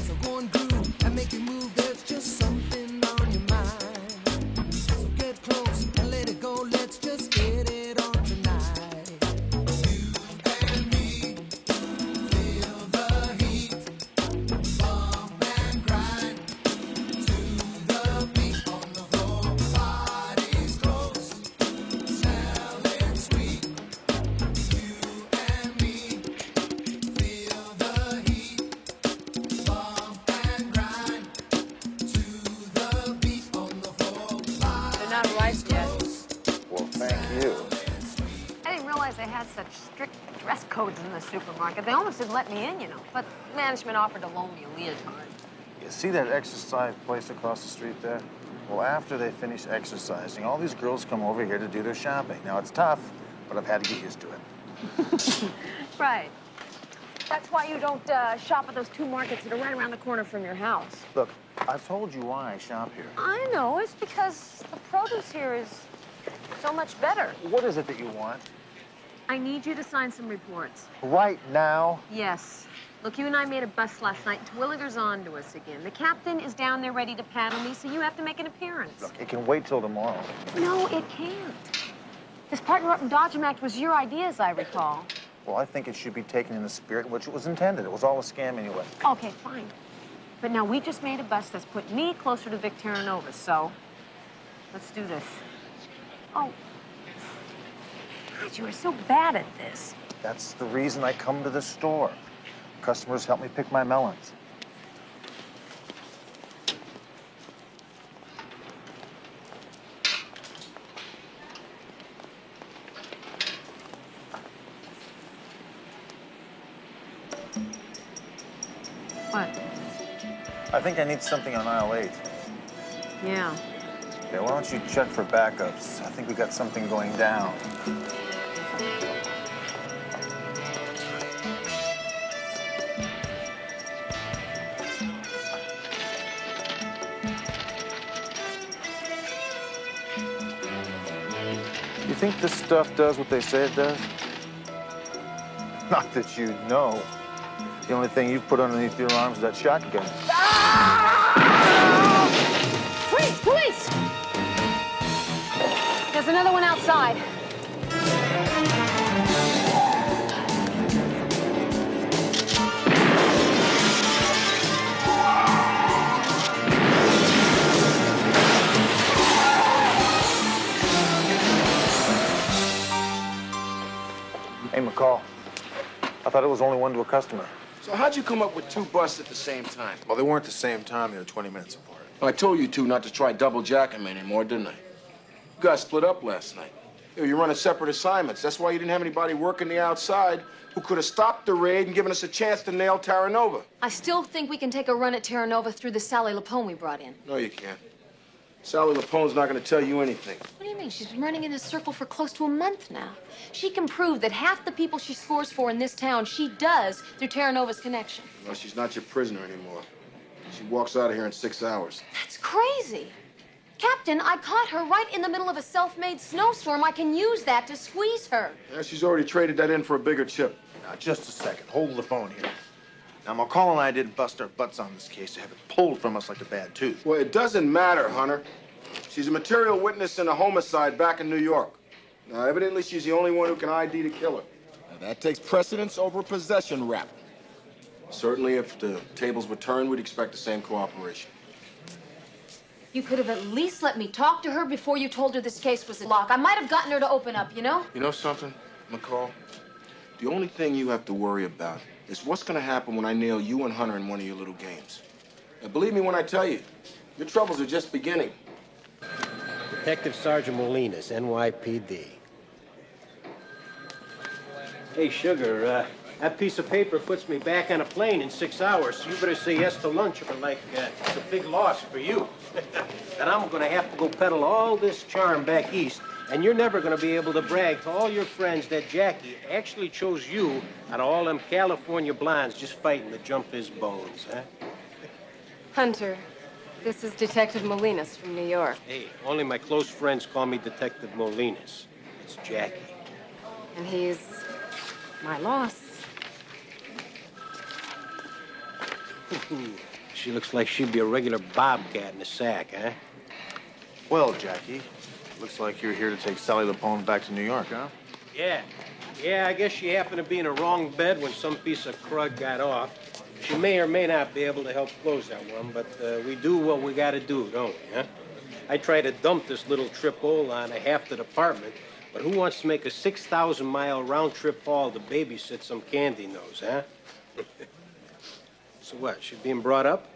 So go and groove and make it move. There's just something on your mind. So get close and let it go. Let's just get it on tonight. You and me feel the heat. Bump and grind to the beat on the floor. Bodies close, smelling sweet. You and me feel the heat. Bump and grind to the beat on the floor. They're not arrived yet. Well, thank you. I didn't realize they had such strict dress codes in the supermarket. They almost didn't let me in, you know. But management offered to loan me a leotard. You see that exercise place across the street there? Well, after they finish exercising, all these girls come over here to do their shopping. Now, it's tough, but I've had to get used to it. Right. That's why you don't shop at those 2 markets that are right around the corner from your house. Look, I've told you why I shop here. I know. It's because the produce here is so much better. What is it that you want? I need you to sign some reports. Right now? Yes. Look, you and I made a bust last night. Terwilliger's on to us again. The captain is down there ready to paddle me, so you have to make an appearance. Look, it can wait till tomorrow. No, it can't. This partner up and dodge 'em act was your idea, as I recall. Well, I think it should be taken in the spirit in which it was intended. It was all a scam anyway. Okay, fine. But now we just made a bust that's put me closer to Vic Terra Nova, so let's do this. Oh, God, you are so bad at this. That's the reason I come to the store. Customers help me pick my melons. What? I think I need something on aisle 8. Yeah. Okay, why don't you check for backups? I think we got something going down. You think this stuff does what they say it does? Not that you know. The only thing you've put underneath your arms is that shotgun. Police! Police! There's another one outside. Hey, McCall. I thought it was only one to a customer. So how'd you come up with 2 busts at the same time? Well, they weren't the same time. They were 20 minutes apart. I told you two not to try double jacking me anymore, didn't I? You guys split up last night. You running separate assignments. That's why you didn't have anybody working the outside who could have stopped the raid and given us a chance to nail Terra Nova. I still think we can take a run at Terra Nova through the Sally Lapone we brought in. No, you can't. Sally Lapone's not going to tell you anything. What do you mean? She's been running in this circle for close to a month now. She can prove that half the people she scores for in this town, she does through Terra Nova's connection. No, she's not your prisoner anymore. She walks out of here in 6 hours. That's crazy. Captain, I caught her right in the middle of a self-made snowstorm. I can use that to squeeze her. Yeah, she's already traded that in for a bigger chip. Now, just a second. Hold the phone here. Now, McCall and I didn't bust our butts on this case to have it pulled from us like a bad tooth. Well, it doesn't matter, Hunter. She's a material witness in a homicide back in New York. Now, evidently, she's the only one who can ID the killer. Now, that takes precedence over a possession rap. Certainly, if the tables were turned, we'd expect the same cooperation. You could have at least let me talk to her before you told her this case was a lock. I might have gotten her to open up, you know? You know something, McCall? The only thing you have to worry about is what's going to happen when I nail you and Hunter in one of your little games. And believe me when I tell you, your troubles are just beginning. Detective Sergeant Molinas, NYPD. Hey, Sugar, that piece of paper puts me back on a plane in 6 hours, so you better say yes to lunch or like it's a big loss for you. And I'm gonna have to go peddle all this charm back east, and you're never gonna be able to brag to all your friends that Jackie actually chose you out of all them California blondes just fighting to jump his bones, huh? Hunter, this is Detective Molinas from New York. Hey, only my close friends call me Detective Molinas. It's Jackie. And he's my loss. She looks like she'd be a regular bobcat in a sack, huh? Well, Jackie, looks like you're here to take Sally Lapone back to New York, huh? Yeah. Yeah, I guess she happened to be in a wrong bed when some piece of crud got off. She may or may not be able to help close that one, but we do what we gotta do, don't we, huh? I try to dump this little triple on half the department, but who wants to make a 6,000-mile round-trip haul to babysit some candy nose, huh? So what, she being brought up?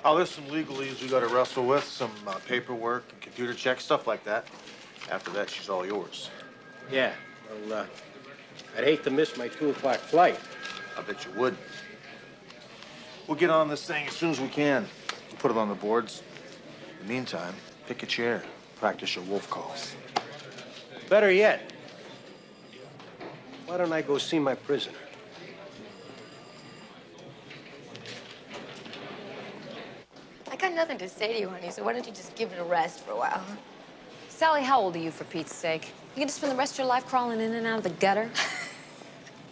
Oh, there's some legalese we gotta wrestle with, some paperwork and computer checks, stuff like that. After that, she's all yours. Yeah, well, I'd hate to miss my 2 o'clock flight. I bet you would. We'll get on this thing as soon as we can. We'll put it on the boards. In the meantime, pick a chair. Practice your wolf calls. Better yet, why don't I go see my prisoner? I got nothing to say to you, honey, so why don't you just give it a rest for a while? Sally, how old are you, for Pete's sake? You gonna spend the rest of your life crawling in and out of the gutter?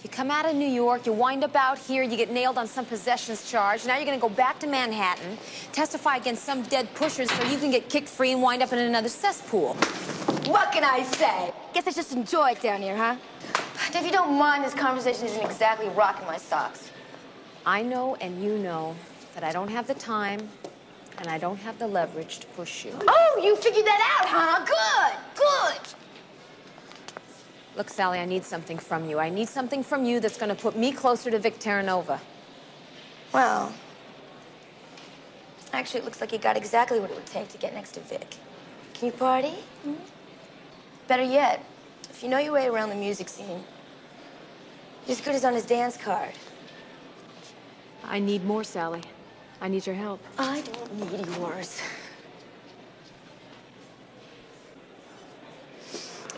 You come out of New York, you wind up out here, you get nailed on some possessions charge. Now you're gonna go back to Manhattan, testify against some dead pushers so you can get kicked free and wind up in another cesspool. What can I say? Guess I just enjoy it down here, huh? If you don't mind, this conversation isn't exactly rocking my socks. I know and you know that I don't have the time and I don't have the leverage to push you. Oh, you figured that out, huh? Good, good. Look, Sally, I need something from you. I need something from you that's gonna put me closer to Vic Terranova. Well, actually, it looks like you got exactly what it would take to get next to Vic. Can you party? Hmm? Better yet, if you know your way around the music scene, you're as good as on his dance card. I need more, Sally. I need your help. I don't need yours.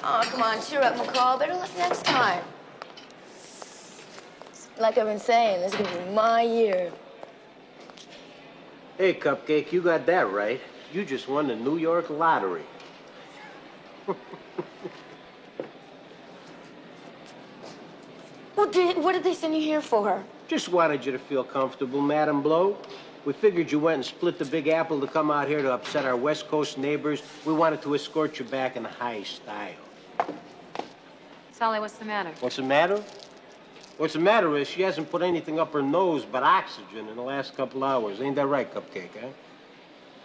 Oh, come on, cheer up, McCall. Better luck next time. Like I've been saying, this is gonna be my year. Hey, Cupcake, you got that right. You just won the New York lottery. What did they send you here for? Just wanted you to feel comfortable, Madam Blow. We figured you went and split the Big Apple to come out here to upset our West Coast neighbors. We wanted to escort you back in high style. Sally, what's the matter? What's the matter? What's the matter is she hasn't put anything up her nose but oxygen in the last couple hours. Ain't that right, Cupcake, huh?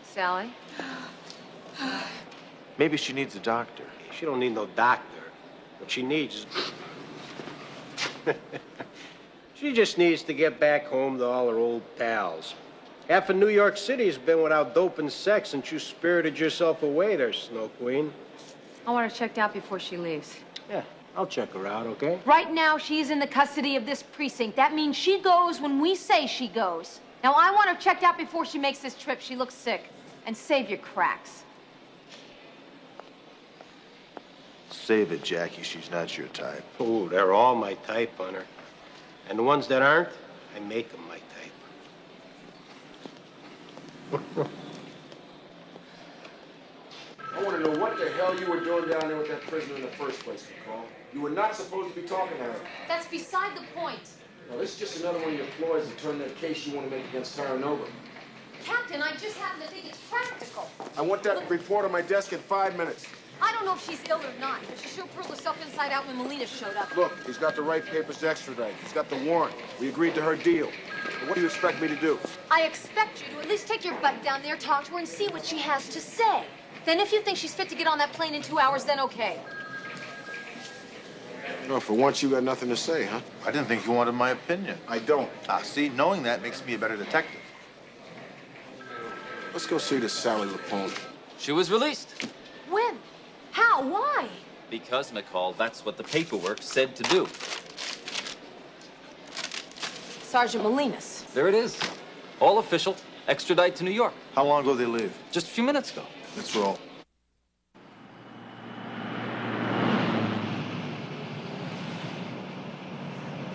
Sally? Maybe she needs a doctor. She don't need no doctor. What she needs is... She just needs to get back home to all her old pals. Half of New York City has been without dope and sex since you spirited yourself away there, Snow Queen. I want her checked out before she leaves. Yeah, I'll check her out, okay? Right now, she's in the custody of this precinct. That means she goes when we say she goes. Now, I want her checked out before she makes this trip. She looks sick. And save your cracks. Save it, Jackie. She's not your type. Oh, they're all my type, Hunter. And the ones that aren't, I make them my type. I want to know what the hell you were doing down there with that prisoner in the first place, McCall. You were not supposed to be talking to her. That's beside the point. Now, this is just another one of your ploys to turn that case you want to make against Terranova. Captain, I just happen to think it's practical. I want that report on my desk in 5 minutes. I don't know if she's ill or not, but she sure pulled herself inside out when Molina showed up. Look, he's got the right papers to extradite. He's got the warrant. We agreed to her deal. But what do you expect me to do? I expect you to at least take your butt down there, talk to her, and see what she has to say. Then if you think she's fit to get on that plane in 2 hours, then okay. No, for once you got nothing to say, huh? I didn't think you wanted my opinion. I don't. See, knowing that makes me a better detective. Let's go see this Sally Lapone. She was released. When? How? Why? Because, McCall, that's what the paperwork said to do. Sergeant Molinas. There it is. All official. Extradite to New York. How long ago did they leave? Just a few minutes ago. Let's roll.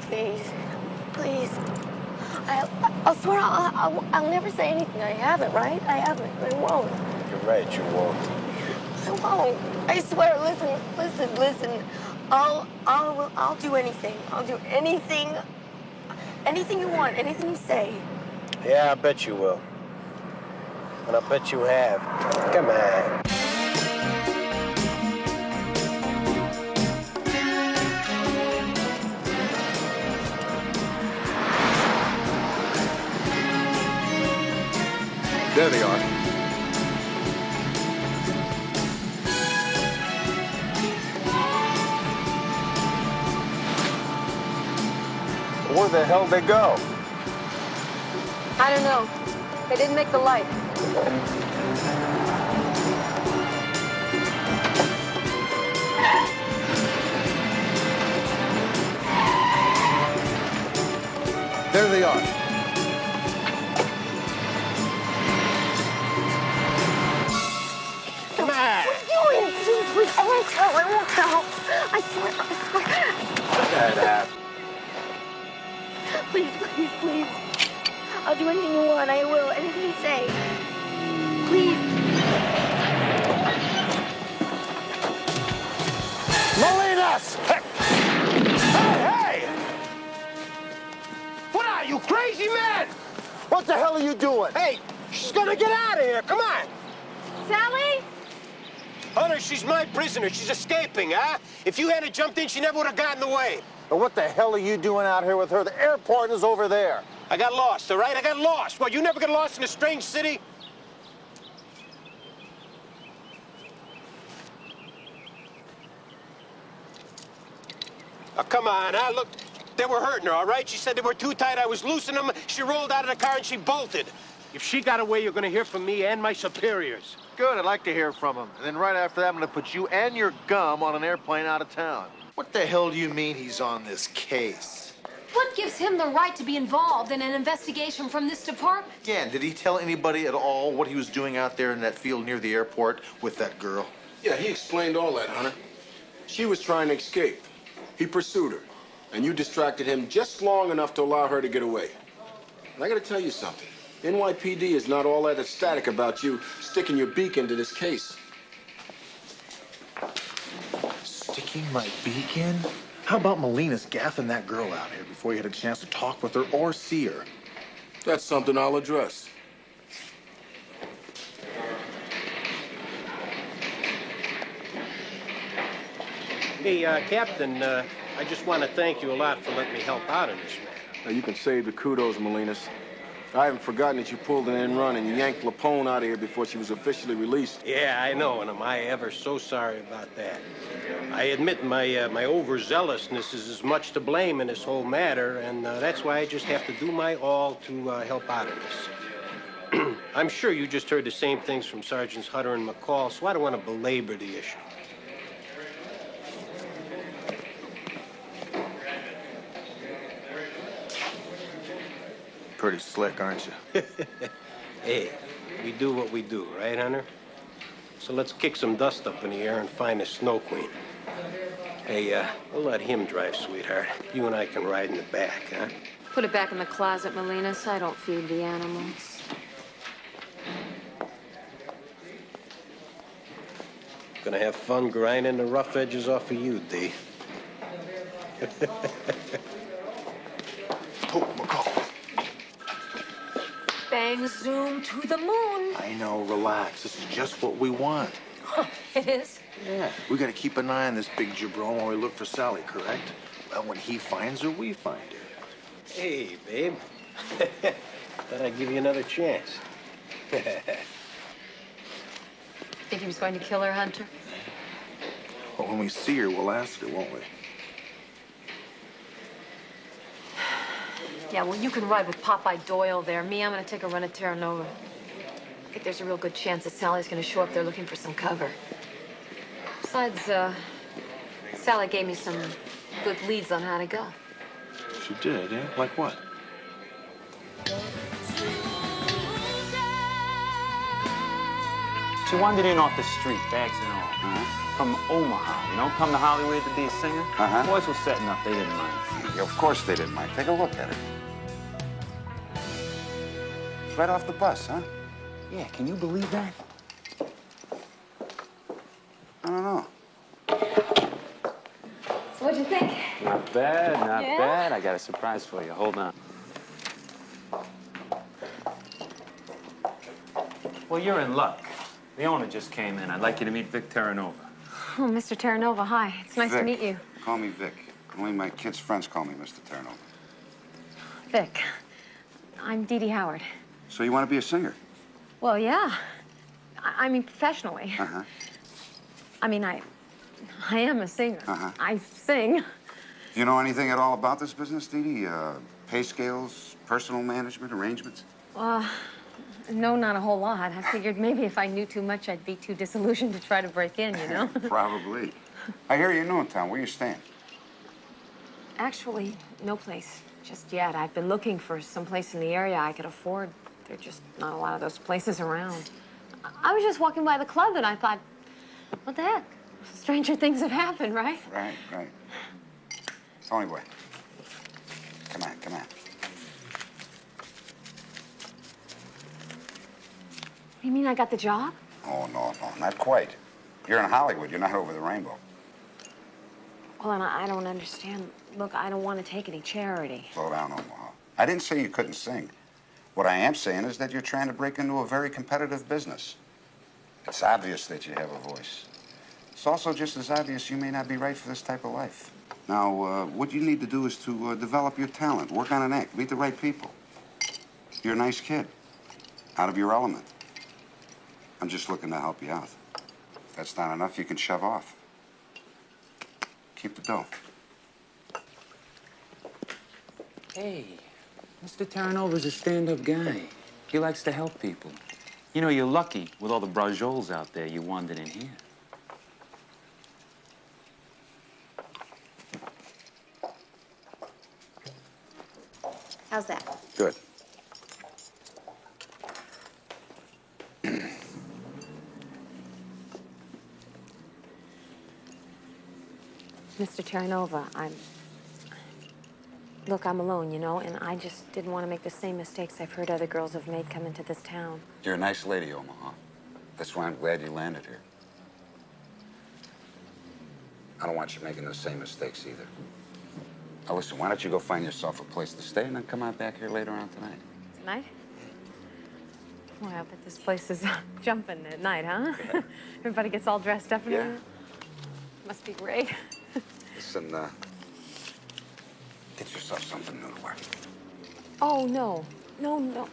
Please, please. I'll swear I'll never say anything. I haven't, right? I haven't. I won't. You're right, you won't. I won't. I swear. Listen. I'll do anything. I'll do anything. Anything you want. Anything you say. Yeah, I bet you will. And I bet you have. Come on. There they are. Where the hell they go? I don't know. They didn't make the light. There they are. Come on. Please, I won't tell. I swear. Shut up. Please. I'll do anything you want. I will. Anything you say. Please. Molinas! Hey! What are you, crazy man? What the hell are you doing? Hey, she's gonna get out of here. Come on. Sally? Hunter, she's my prisoner. She's escaping, huh? If you hadn't jumped in, she never would have gotten away. But what the hell are you doing out here with her? The airport is over there. I got lost, all right? I got lost. What, you never get lost in a strange city? Oh, come on, huh? Look, they were hurting her, all right? She said they were too tight. I was loosening them. She rolled out of the car and she bolted. If she got away, you're gonna hear from me and my superiors. Good, I'd like to hear from him. And then right after that, I'm gonna put you and your gum on an airplane out of town. What the hell do you mean he's on this case? What gives him the right to be involved in an investigation from this department? Again, did he tell anybody at all what he was doing out there in that field near the airport with that girl? Yeah, he explained all that, Hunter. She was trying to escape. He pursued her, and you distracted him just long enough to allow her to get away. And I gotta tell you something. NYPD is not all that ecstatic about you sticking your beak into this case. Sticking my beak in? How about Molina's gaffing that girl out here before you had a chance to talk with her or see her? That's something I'll address. Hey, Captain, I just want to thank you a lot for letting me help out in this matter. Now, you can save the kudos, Molinas. I haven't forgotten that you pulled an end run and you yanked Lapone out of here before she was officially released. Yeah, I know, and am I ever so sorry about that. I admit my overzealousness is as much to blame in this whole matter, and that's why I just have to do my all to help out in this. I'm sure you just heard the same things from Sergeants Hutter and McCall, so I don't want to belabor the issue. Pretty slick, aren't you? Hey, we do what we do, right, Hunter? So let's kick some dust up in the air and find the Snow Queen. Hey, we'll let him drive, sweetheart. You and I can ride in the back, huh? Put it back in the closet, Molinas. I don't feed the animals. Gonna have fun grinding the rough edges off of you, D. Oh, McCall. Bang, zoom, to the moon. I know, relax. This is just what we want. It is? Yeah. We gotta keep an eye on this big jabron while we look for Sally, correct? Well, when he finds her, we find her. Hey, babe. Thought I'd give you another chance. Think he was going to kill her, Hunter? Well, when we see her, we'll ask her, won't we? Yeah, well, you can ride with Popeye Doyle there. Me, I'm gonna take a run at Terra Nova. I think there's a real good chance that Sally's gonna show up there looking for some cover. Besides, Sally gave me some good leads on how to go. She did, eh? Like what? She wandered in off the street, bags and all. From Omaha, you know, come to Hollywood to be a singer. Boys were setting up, they didn't mind. Yeah, of course they didn't mind. Take a look at her. It's right off the bus, huh? Yeah, can you believe that? I don't know. So what'd you think? Not bad, not Yeah? bad. I got a surprise for you. Hold on. Well, you're in luck. The owner just came in. I'd like you to meet Vic Terranova. Oh, Mr. Terranova, hi. It's nice to Vic. meet you. Call me Vic. Only my kids' friends call me Mr. Turnover. Vic, I'm Dee Dee Howard. So you want to be a singer? Well, yeah. I mean, professionally. Uh-huh. I mean, I am a singer. Uh-huh. I sing. Do you know anything at all about this business, Dee Dee? Pay scales, personal management, arrangements? No, not a whole lot. I figured maybe if I knew too much, I'd be too disillusioned to try to break in, you know? Probably. I hear you're new in town. Where you staying? Actually, no place just yet. I've been looking for some place in the area I could afford. There are just not a lot of those places around. I was just walking by the club and I thought, what the heck? Stranger things have happened, right? Right, right. Tony boy. Come on, come on. You mean I got the job? Oh, no, not quite. You're in Hollywood. You're not over the rainbow. Well, and I don't understand. Look, I don't want to take any charity. Slow down, Omaha. I didn't say you couldn't sing. What I am saying is that you're trying to break into a very competitive business. It's obvious that you have a voice. It's also just as obvious you may not be right for this type of life. Now, what you need to do is to develop your talent, work on an act, meet the right people. You're a nice kid, out of your element. I'm just looking to help you out. If that's not enough, you can shove off. Keep the dough. Hey, Mr. Terranova's a stand-up guy. He likes to help people. You know, you're lucky with all the brajoles out there you wandered in here. How's that? Good. Mr. Terranova, Look, I'm alone, you know, and I just didn't want to make the same mistakes I've heard other girls have made coming to this town. You're a nice lady, Omaha. That's why I'm glad you landed here. I don't want you making those same mistakes either. Now listen, why don't you go find yourself a place to stay and then come on back here later on tonight? Tonight? Boy, I bet this place is jumping at night, huh? Yeah. Everybody gets all dressed up and Yeah. everything. Must be great. Listen, get yourself something new to wear. Oh, no. No.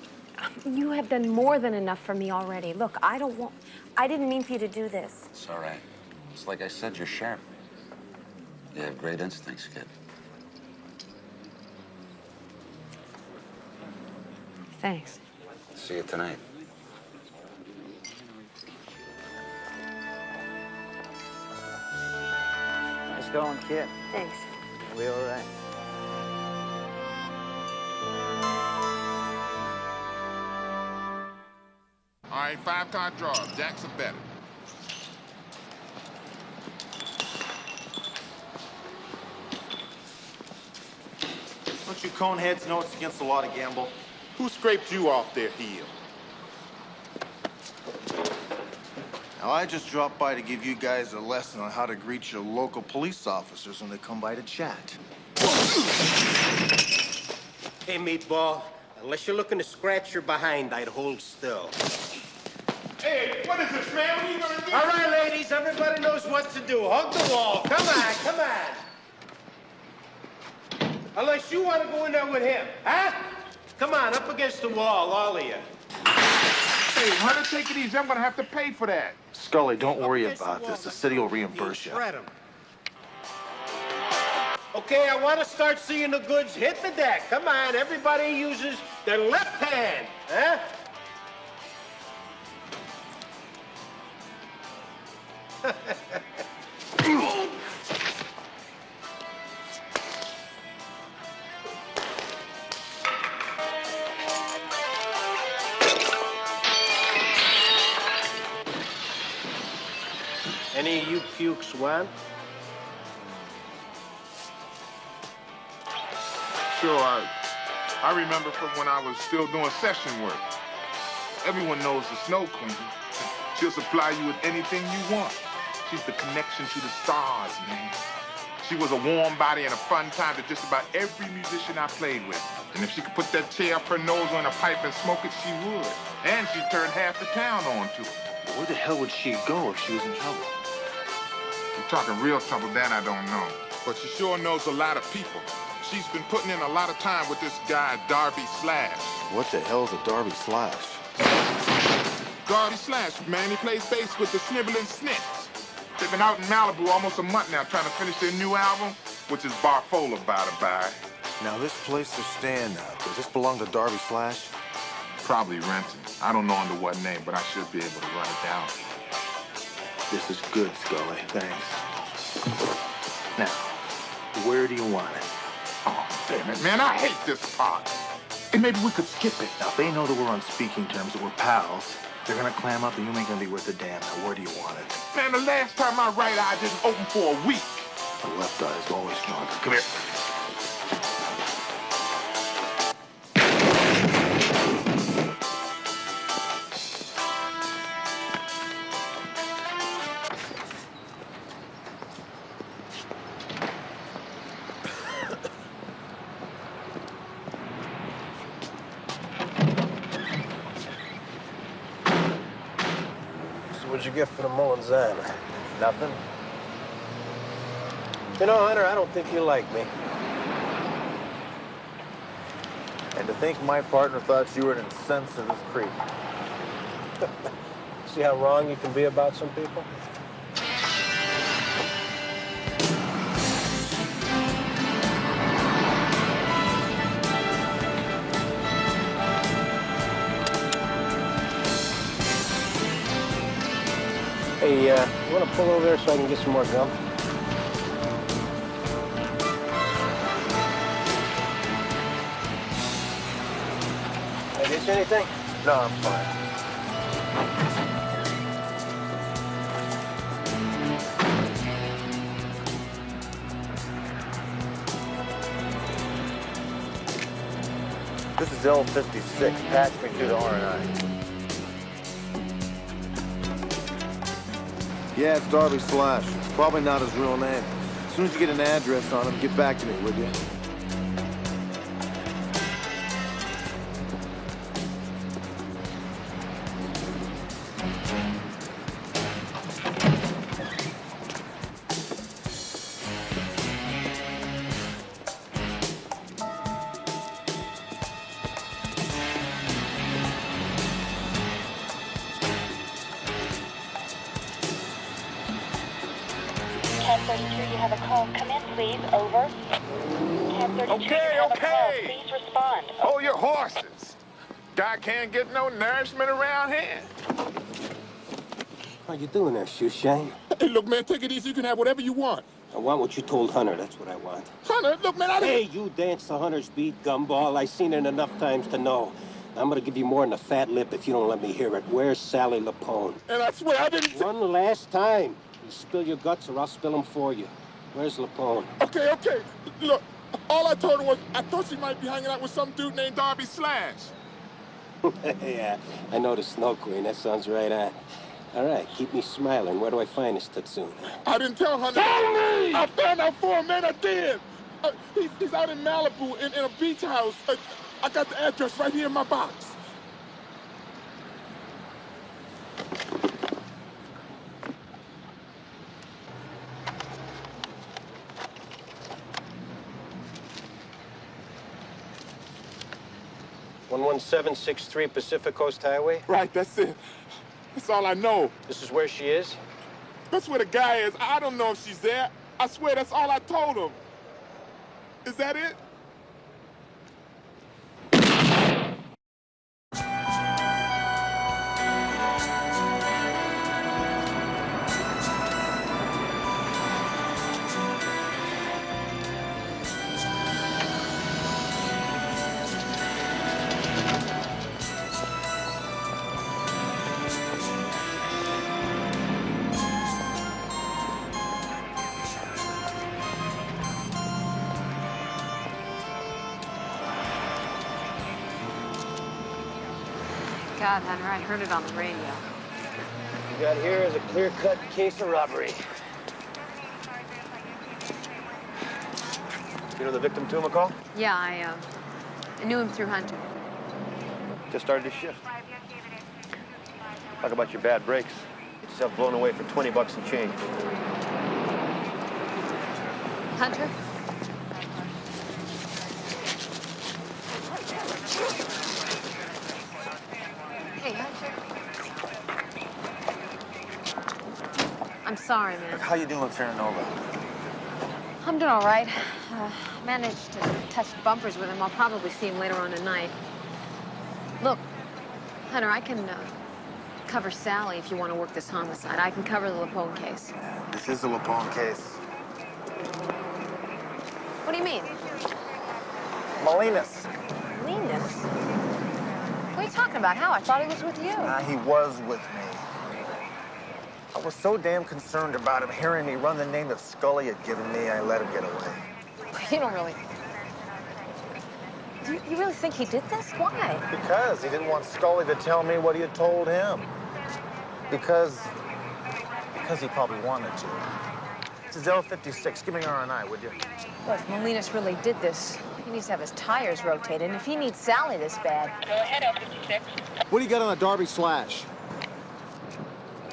You have done more than enough for me already. Look, I didn't mean for you to do this. It's all right. It's like I said, you're sharp. You have great instincts, kid. Thanks. See you tonight. Nice going, kid. Thanks. We all right? All right, 5-card draw. Jack's a better. Don't you coneheads know it's against the law to gamble? Who scraped you off their heel? Now, I just dropped by to give you guys a lesson on how to greet your local police officers when they come by to chat. Hey, meatball. Unless you're looking to scratch your behind, I'd hold still. Hey, what is this, man? What are you gonna do? All right, ladies, everybody knows what to do. Hug the wall. Come on, come on. Unless you want to go in there with him, huh? Come on, up against the wall, all of you. Hey, Hunter, take it easy. I'm gonna have to pay for that. Scully, don't worry about this. The city will reimburse you. Shred 'em. Okay, I want to start seeing the goods hit the deck. Come on, everybody uses their left hand, huh? Any of you pukes want? Sure, I remember from when I was still doing session work. Everyone knows the Snow Queen. She'll supply you with anything you want. She's the connection to the stars, man. She was a warm body and a fun time to just about every musician I played with. And if she could put that chair up her nose on a pipe and smoke it, she would. And she'd turn half the town on to it. Where the hell would she go if she was in trouble? You're talking real trouble, that I don't know. But she sure knows a lot of people. She's been putting in a lot of time with this guy, Darby Slash. What the hell's a Darby Slash? Darby Slash, man, he plays bass with the Sniveling Snits. They've been out in Malibu almost a month now trying to finish their new album, which is Barfola by the by. Now, this place they're staying at, does this belong to Darby Slash? Probably renting. I don't know under what name, but I should be able to run it down. This is good, Scully. Thanks. Now, where do you want it? Oh, damn it, man, I hate this part. And maybe we could skip it. Now, if they know that we're on speaking terms, that we're pals, they're gonna clam up and you ain't gonna be worth a damn. Now, where do you want it? Man, the last time my right eye didn't open for a week. The left eye is always stronger. Come here. What'd you get for the Mullanzana? Nothing? You know, Hunter, I don't think you like me. And to think my partner thought you were an insensitive creep. See how wrong you can be about some people? Hey, you want to pull over there so I can get some more gum? Did I get you anything? No, I'm fine. This is L56. Patch me through the R&I. Yeah, it's Darby Slash. Probably not his real name. As soon as you get an address on him, get back to me, would you? You have a call. Come in, please. Over. 1032, you have a call. Please respond. Hold your horses. Guy can't get no nourishment around here. How you doing there, Shoe Shane? Hey, look, man, take it easy. You can have whatever you want. I want what you told Hunter. That's what I want. Hunter, look, man, Hey, you danced to Hunter's beat, gumball. I seen it enough times to know. I'm gonna give you more than a fat lip if you don't let me hear it. Where's Sally Lapone? And I swear I didn't... One last time. You spill your guts or I'll spill them for you. Where's Lapone? Okay, okay. Look, all I told her was I thought she might be hanging out with some dude named Darby Slash. Yeah, I know the Snow Queen. That sounds right on. All right, keep me smiling. Where do I find this Tatsoon? I didn't tell Hunter. Tell me! I found out for him, man. I did. He's out in Malibu in a beach house. I got the address right here in my box. (11763) Pacific Coast Highway? Right, that's it. That's all I know. This is where she is? That's where the guy is. I don't know if she's there. I swear that's all I told him. Is that it? God, Hunter, I heard it on the radio. What you got here is a clear-cut case of robbery. You know the victim too, McCall? Yeah, I knew him through Hunter. Just started his shift. Talk about your bad breaks. Get yourself blown away for 20 bucks and change. Hunter? Hey, Hunter. I'm sorry, man. How you doing, Terranova? I'm doing all right. Managed to touch bumpers with him. I'll probably see him later on tonight. Look, Hunter, I can cover Sally if you want to work this homicide. I can cover the Lapone case. This is the Lapone case. What do you mean? Molinas. Leanness? What are you talking about? How? I thought he was with you. He was with me. I was so damn concerned about him hearing me run the name that Scully had given me, I let him get away. You don't really... You really think he did this? Why? Because he didn't want Scully to tell me what he had told him. Because he probably wanted to. This is L56. Give me R&I, would you? Well, if Molinas really did this, he needs to have his tires rotated. And if he needs Sally this bad... Go ahead, L56. What do you got on a Darby Slash?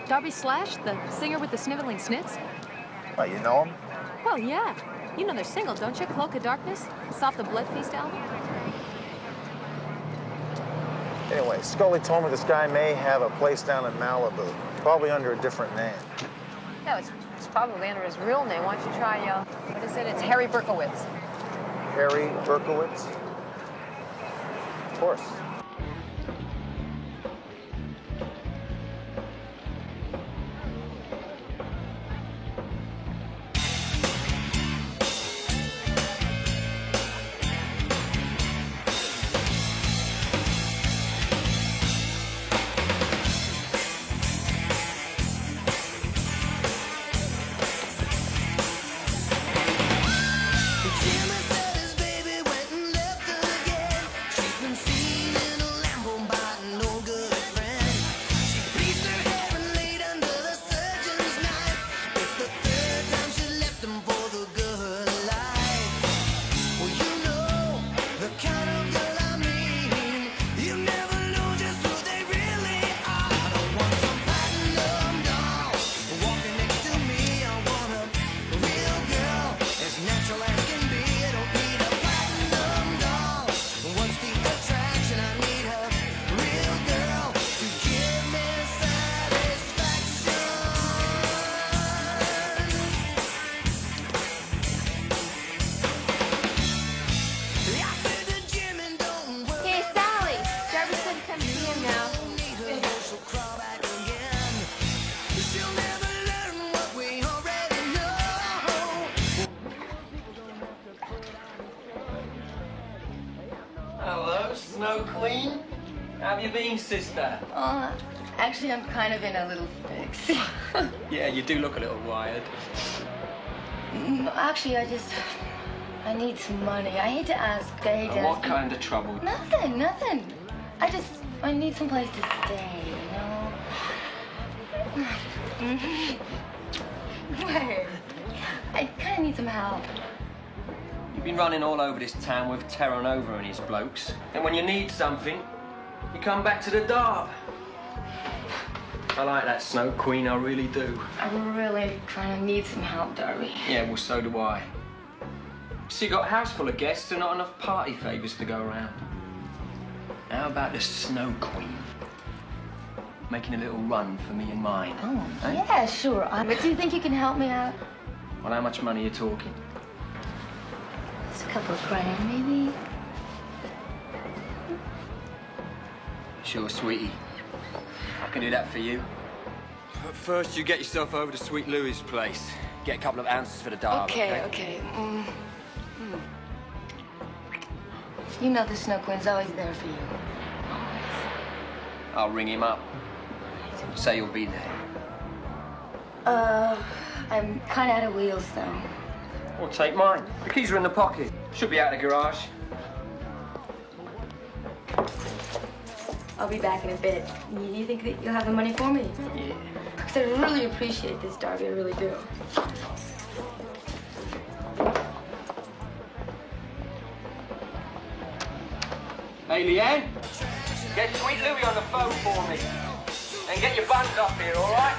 Darby Slash, the singer with the sniveling snits? Well, you know him? Well, yeah. You know they're single, don't you? Cloak of Darkness? It's off the Blood Feast album? Anyway, Scully told me this guy may have a place down in Malibu, probably under a different name. No, it's probably under his real name. Why don't you try, what is it? It's Harry Berkowitz. Harry Berkowitz? Of course. Sister? Actually, I'm kind of in a little fix. Yeah, you do look a little wired. Actually, I need some money. I hate to ask. What kind of trouble? Nothing. I need some place to stay, you know? Wait. I kind of need some help. You've been running all over this town with Terranova and his blokes. And when you need something, you come back to the Darb. I like that Snow Queen, I really do. I'm really kind of need some help, Darby. Yeah, well, so do I. So you got a house full of guests and not enough party favors to go around. How about the Snow Queen? Making a little run for me and mine. Oh, eh? yeah, sure. But do you think you can help me out? Well, how much money are you talking? Just a couple of grand, maybe? Sure, sweetie. I can do that for you. But first, you get yourself over to Sweet Louie's place. Get a couple of ounces for the Darb, Okay. You know the Snow Queen's always there for you. I'll ring him up. Say you'll be there. I'm kind of out of wheels, though. Well, take mine. The keys are in the pocket. Should be out of the garage. I'll be back in a bit. You think that you'll have the money for me? Yeah. Because I really appreciate this, Darby. I really do. Hey, Leanne, get Sweet Louie on the phone for me. And get your buns up here, all right?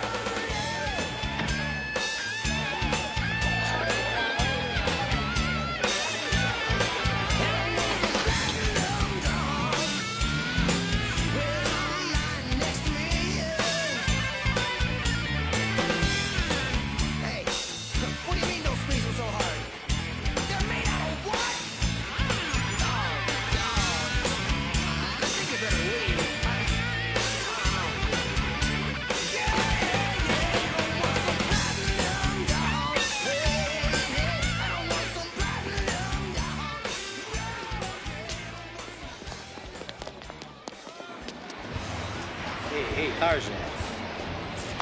Hey, Tarzan.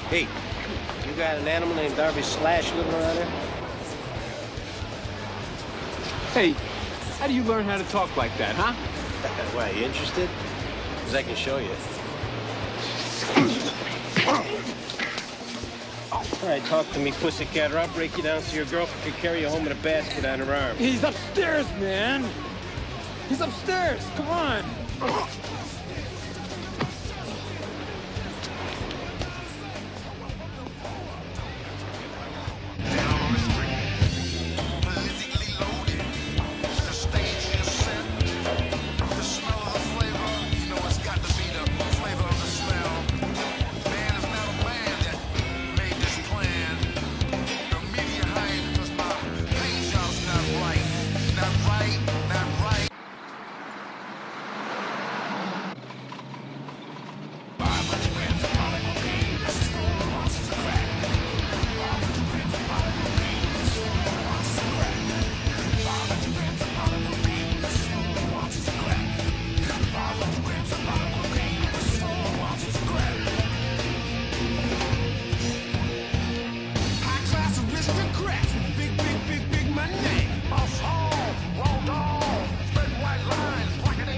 Hey, you got an animal named Darby Slash living around here? Hey, how do you learn how to talk like that, huh? Why, you interested? Because I can show you. All right, talk to me, pussycat, or I'll break you down so your girlfriend can carry you home in a basket on her arm. He's upstairs, man. He's upstairs. Come on.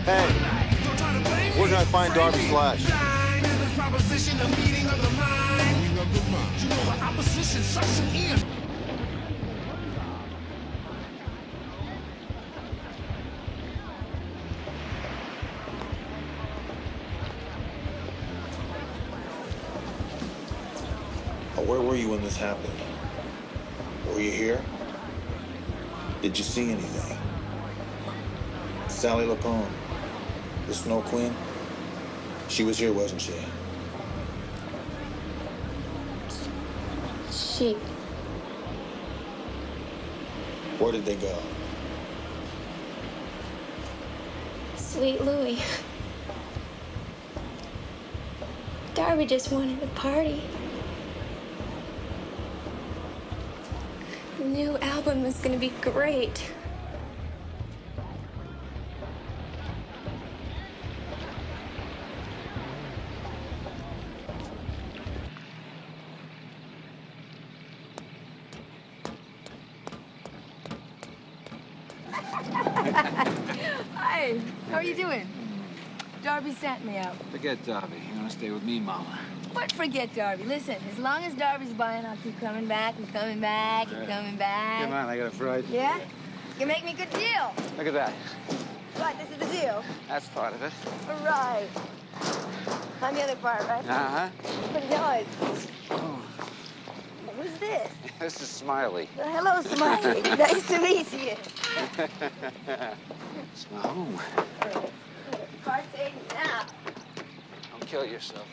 Hey, where can I find Darby Slash? Where were you when this happened? Were you here? Did you see anything? Sally Lapone, the Snow Queen, she was here, wasn't she? She. Where did they go? Sweet Louie. Darby just wanted a party. The new album is gonna be great. Hi, how are you doing? Darby sent me out. Forget Darby. You want to stay with me, Mama? What forget Darby? Listen, as long as Darby's buying, I'll keep coming back and coming back and coming back. Come on, I got a fright. Yeah? can make me a good deal. Look at that. What, this is the deal? That's part of it. All right. I'm the other part, right? Uh-huh. Pretty nice. Who's this? This is Smiley. Well, hello, Smiley. Nice to meet you. It's my home. Partake now. Don't kill yourself.